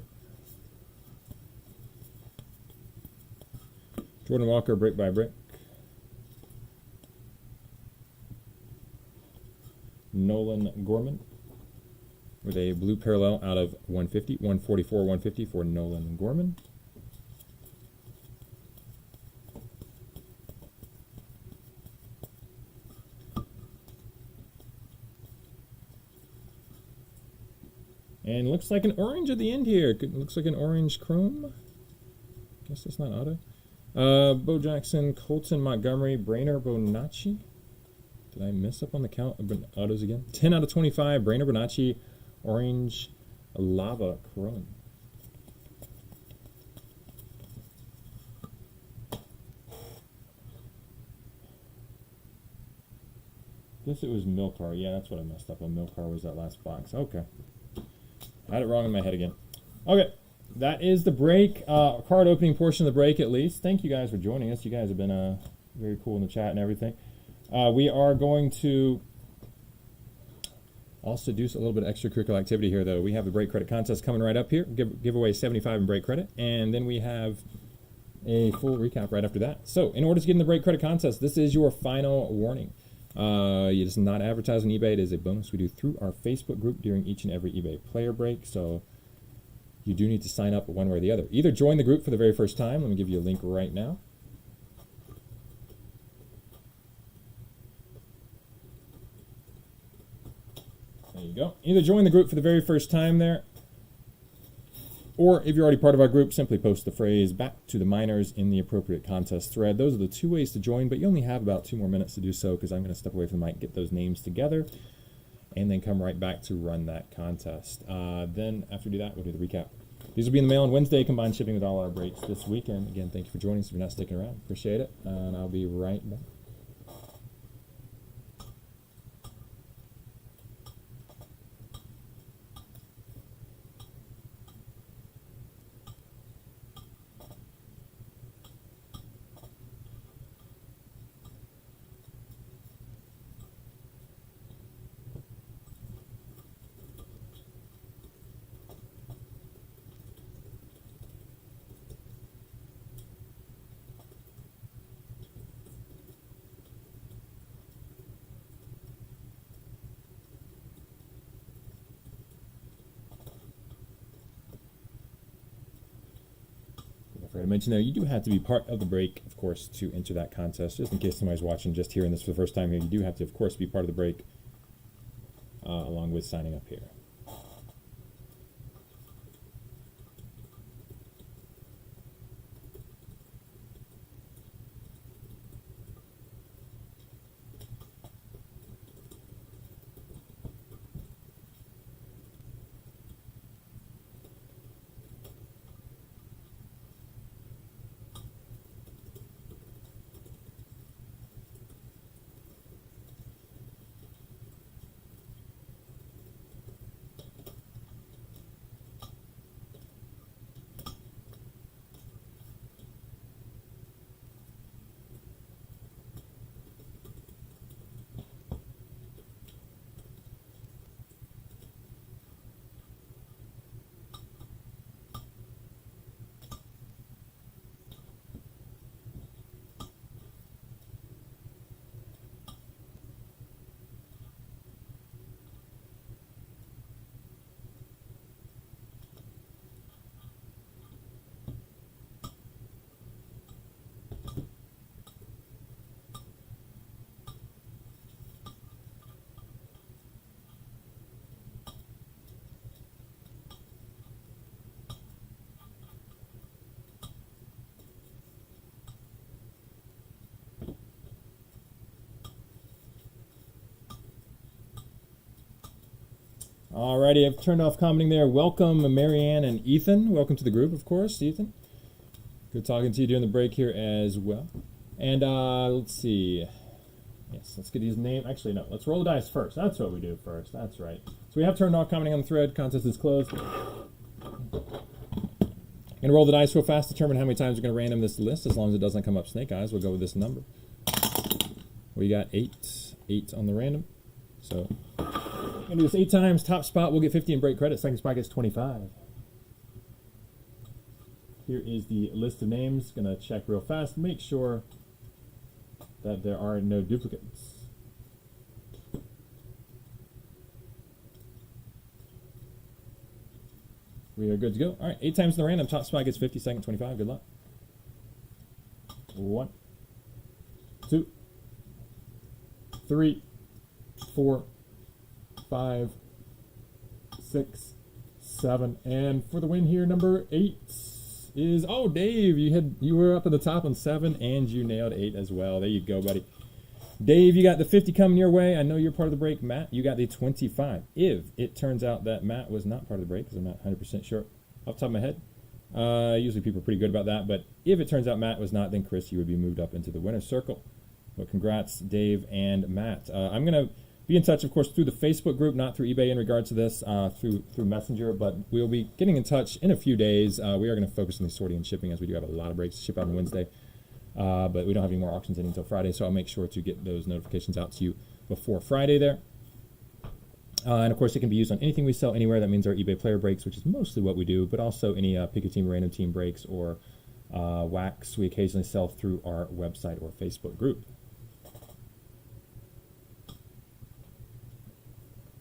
Jordan Walker, brick by brick. Nolan Gorman with a blue parallel out of 150, 144, 150 for Nolan Gorman. And looks like an orange at the end here. Looks like an orange chrome. Guess that's not auto. Bo Jackson, Colton Montgomery, Brainer Bonacci. Did I mess up on the count of autos again? 10 out of 25, Brainer Bonacci, orange lava chrome. Guess it was Milcar. Yeah, that's what I messed up on. Milcar was that last box. Okay. I had it wrong in my head again. Okay. That is the break. Card opening portion of the break, at least. Thank you guys for joining us. You guys have been very cool in the chat and everything. We are going to also do a little bit of extracurricular activity here, though. We have the break credit contest coming right up here. Give away 75 in break credit. And then we have a full recap right after that. So, in order to get in the break credit contest, this is your final warning. It is not advertised on eBay. It is a bonus we do through our Facebook group during each and every eBay player break. So, you do need to sign up one way or the other. Either join the group for the very first time. Let me give you a link right now. There you go. Either join the group for the very first time there, or if you're already part of our group, simply post the phrase "back to the minors" in the appropriate contest thread. Those are the two ways to join, but you only have about 2 more minutes to do so because I'm going to step away from the mic, get those names together, and then come right back to run that contest. Then after we do that, we'll do the recap. These will be in the mail on Wednesday, combined shipping with all our breaks this weekend. Again, thank you for joining us. If you're not sticking around, appreciate it, and I'll be right back. I mentioned there, you do have to be part of the break, of course, to enter that contest. Just in case somebody's watching, just hearing this for the first time here, you do have to, of course, be part of the break along with signing up here. Alrighty, I've turned off commenting there. Welcome, Marianne and Ethan. Welcome to the group, of course, Ethan. Good talking to you during the break here as well. And let's see. Yes, let's get these names. Actually, no, let's roll the dice first. That's what we do first. That's right. So we have turned off commenting on the thread. Contest is closed. Going to roll the dice real fast, determine how many times we're going to random this list. As long as it doesn't come up snake eyes, we'll go with this number. We got 8. 8 on the random. So going to do this 8 times. Top spot, we'll get 50 in break credit. Second spot gets 25. Here is the list of names. Going to check real fast. Make sure that there are no duplicates. We are good to go. All right, 8 times in the random. Top spot gets 50. Second, 25. Good luck. 1, 2, 3, 4, 5, 6, 7, and for the win here, number 8 is Dave. You were up at the top on 7, and you nailed 8 as well. There you go, buddy. Dave, you got the 50 coming your way. I know you're part of the break. Matt, you got the 25. If it turns out that Matt was not part of the break, because I'm not 100% sure off the top of my head. Usually people are pretty good about that, but if it turns out Matt was not, then Chris, you would be moved up into the winner's circle. But congrats, Dave and Matt. I'm going to be in touch, of course, through the Facebook group, not through eBay in regards to this, through Messenger, but we'll be getting in touch in a few days. We are going to focus on the sorting and shipping, as we do have a lot of breaks to ship out on Wednesday. But we don't have any more auctions in until Friday, so I'll make sure to get those notifications out to you before Friday there. And of course, it can be used on anything we sell anywhere. That means our eBay player breaks, which is mostly what we do, but also any pick your team, random team breaks, or wax we occasionally sell through our website or Facebook group.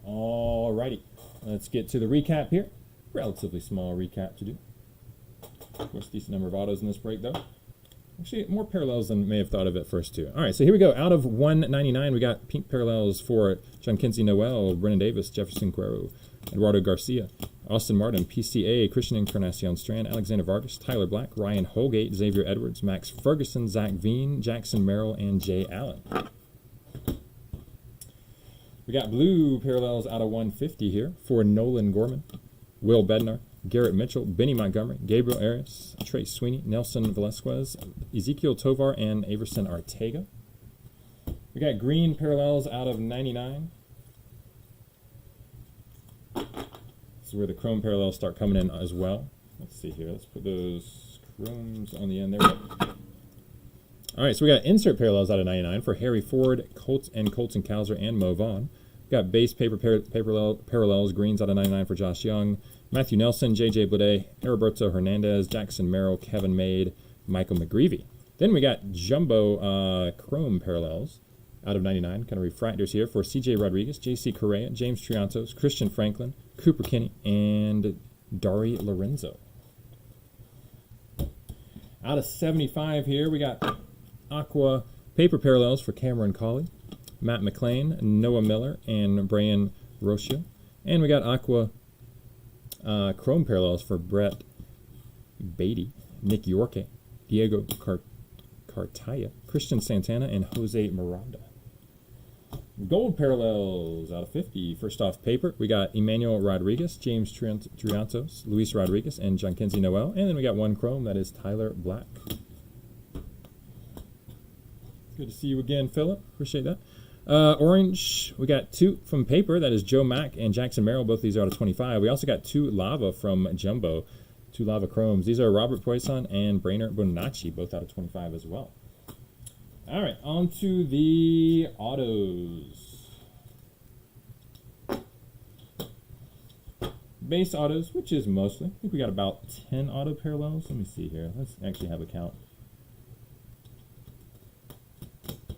Alrighty, let's get to the recap here. Relatively small recap to do. Of course, decent number of autos in this break, though. Actually, more parallels than may have thought of at first, too. All right, so here we go. Out of 199, we got pink parallels for Giankinsey Noel, Brennan Davis, Jefferson Guerrero, Eduardo Garcia, Austin Martin, PCA, Christian Encarnacion Strand, Alexander Vargas, Tyler Black, Ryan Holgate, Xavier Edwards, Max Ferguson, Zach Veen, Jackson Merrill, and Jay Allen. We got blue parallels out of 150 here for Nolan Gorman, Will Bednar, Garrett Mitchell, Benny Montgomery, Gabriel Arias, Trey Sweeney, Nelson Velasquez, Ezekiel Tovar, and Averson Arteaga. We got green parallels out of 99. This is where the chrome parallels start coming in as well. Let's see here. Let's put those chromes on the end there. All right, so we got insert parallels out of 99 for Harry Ford, Colton Cowser, and Mo Vaughn. We got base parallels, greens out of 99 for Josh Young, Matthew Nelson, J.J. Blade, Heriberto Hernandez, Jackson Merrill, Kevin Made, Michael McGreevy. Then we got jumbo chrome parallels out of 99, kind of refractors here for C.J. Rodriguez, J.C. Correa, James Triantos, Christian Franklin, Cooper Kinney, and Dari Lorenzo. Out of 75 here, we got aqua paper parallels for Cameron Colley, Matt McLean, Noah Miller, and Brian Rocio. And we got aqua chrome parallels for Brett Beatty, Nick Yorke, Diego Cartaya, Christian Santana, and Jose Miranda. Gold parallels out of 50. First off paper, we got Emmanuel Rodriguez, James Triantos, Luis Rodriguez, and Giankinsey Noel. And then we got one chrome, that is Tyler Black. Good to see you again, Philip. Appreciate that. Orange, we got two from paper. That is Joe Mack and Jackson Merrill. Both of these are out of 25. We also got two lava from Jumbo, two lava chromes. These are Robert Poisson and Brainerd Bonacci, both out of 25 as well. All right, on to the autos. Base autos, which is mostly. I think we got about 10 auto parallels. Let me see here. Let's actually have a count.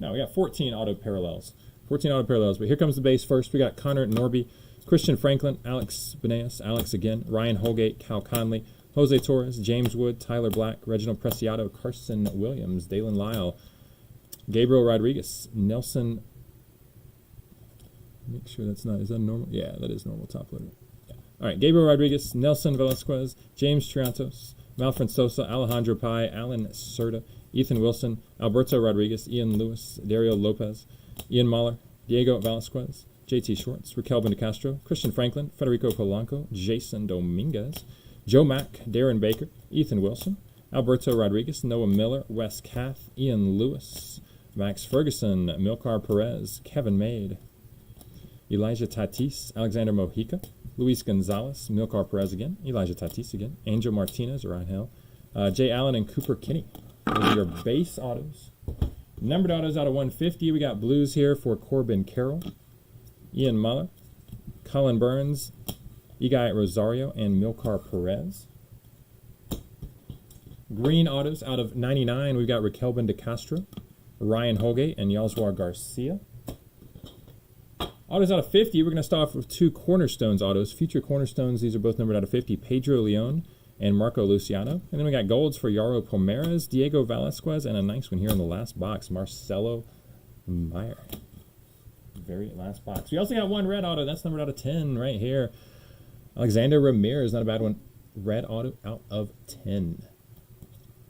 No, we got 14 auto parallels. 14 auto parallels, but here comes the base first. We got Connor Norby, Christian Franklin, Alex Beneas, Alex again, Ryan Holgate, Cal Conley, Jose Torres, James Wood, Tyler Black, Reginald Preciado, Carson Williams, Dalen Lyle, Gabriel Rodriguez, Nelson. Make sure that's not, is that normal? Yeah, that is normal top loader. Yeah. All right, Gabriel Rodriguez, Nelson Velasquez, James Triantos, Malfred Sosa, Alejandro Pai, Alan Serta, Ethan Wilson, Alberto Rodriguez, Ian Lewis, Dario Lopez, Ian Mahler, Diego Velasquez, JT Schwartz, Raquel Bendicastro, Christian Franklin, Federico Polanco, Jason Dominguez, Joe Mack, Darren Baker, Ethan Wilson, Alberto Rodriguez, Noah Miller, Wes Kath, Ian Lewis, Max Ferguson, Milcar Perez, Kevin Made, Elijah Tatis, Alexander Mojica, Luis Gonzalez, Milcar Perez again, Elijah Tatis again, Angel Martinez, or Angel, Jay Allen, and Cooper Kinney. Those are your base autos. Numbered autos out of 150. We got blues here for Corbin Carroll, Ian Muller, Colin Burns, Igai Rosario, and Milcar Perez. Green autos out of 99. We've got Raquel Bendicastro, Ryan Holgate, and Yalzwar Garcia. Autos out of 50. We're going to start off with two Cornerstones autos. Future Cornerstones. These are both numbered out of 50. Pedro Leon and Marco Luciano. And then we got golds for Yaro Pomeres, Diego Velasquez, and a nice one here in the last box, Marcelo Meyer. Very last box. We also got one red auto. That's numbered out of 10 right here. Alexander Ramirez, not a bad one. Red auto out of 10.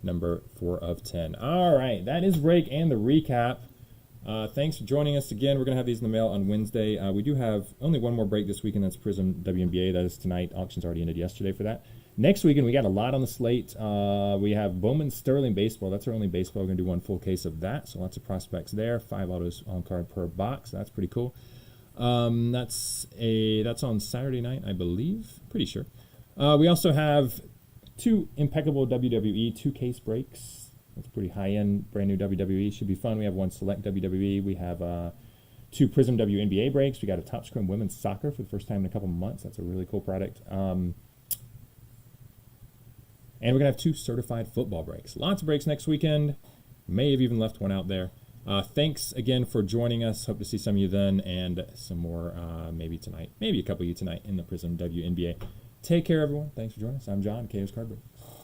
Number 4 of 10. All right, that is break and the recap. Thanks for joining us again. We're going to have these in the mail on Wednesday. We do have only one more break this weekend. That's Prism WNBA. That is tonight. Auctions already ended yesterday for that. Next weekend, we got a lot on the slate. We have Bowman Sterling Baseball. That's our only baseball. We're going to do one full case of that. So lots of prospects there. 5 autos on card per box. That's pretty cool. That's on Saturday night, I believe. Pretty sure. We also have 2 Impeccable WWE 2 case breaks. That's pretty high-end, brand new WWE. Should be fun. We have 1 select WWE. We have 2 Prism WNBA breaks. We got a Top Scrum women's soccer for the first time in a couple months. That's a really cool product. And we're going to have 2 certified football breaks. Lots of breaks next weekend. May have even left one out there. Thanks again for joining us. Hope to see some of you then, and some more maybe tonight. Maybe a couple of you tonight in the Prism WNBA. Take care, everyone. Thanks for joining us. I'm John, KOs-cardbreaks.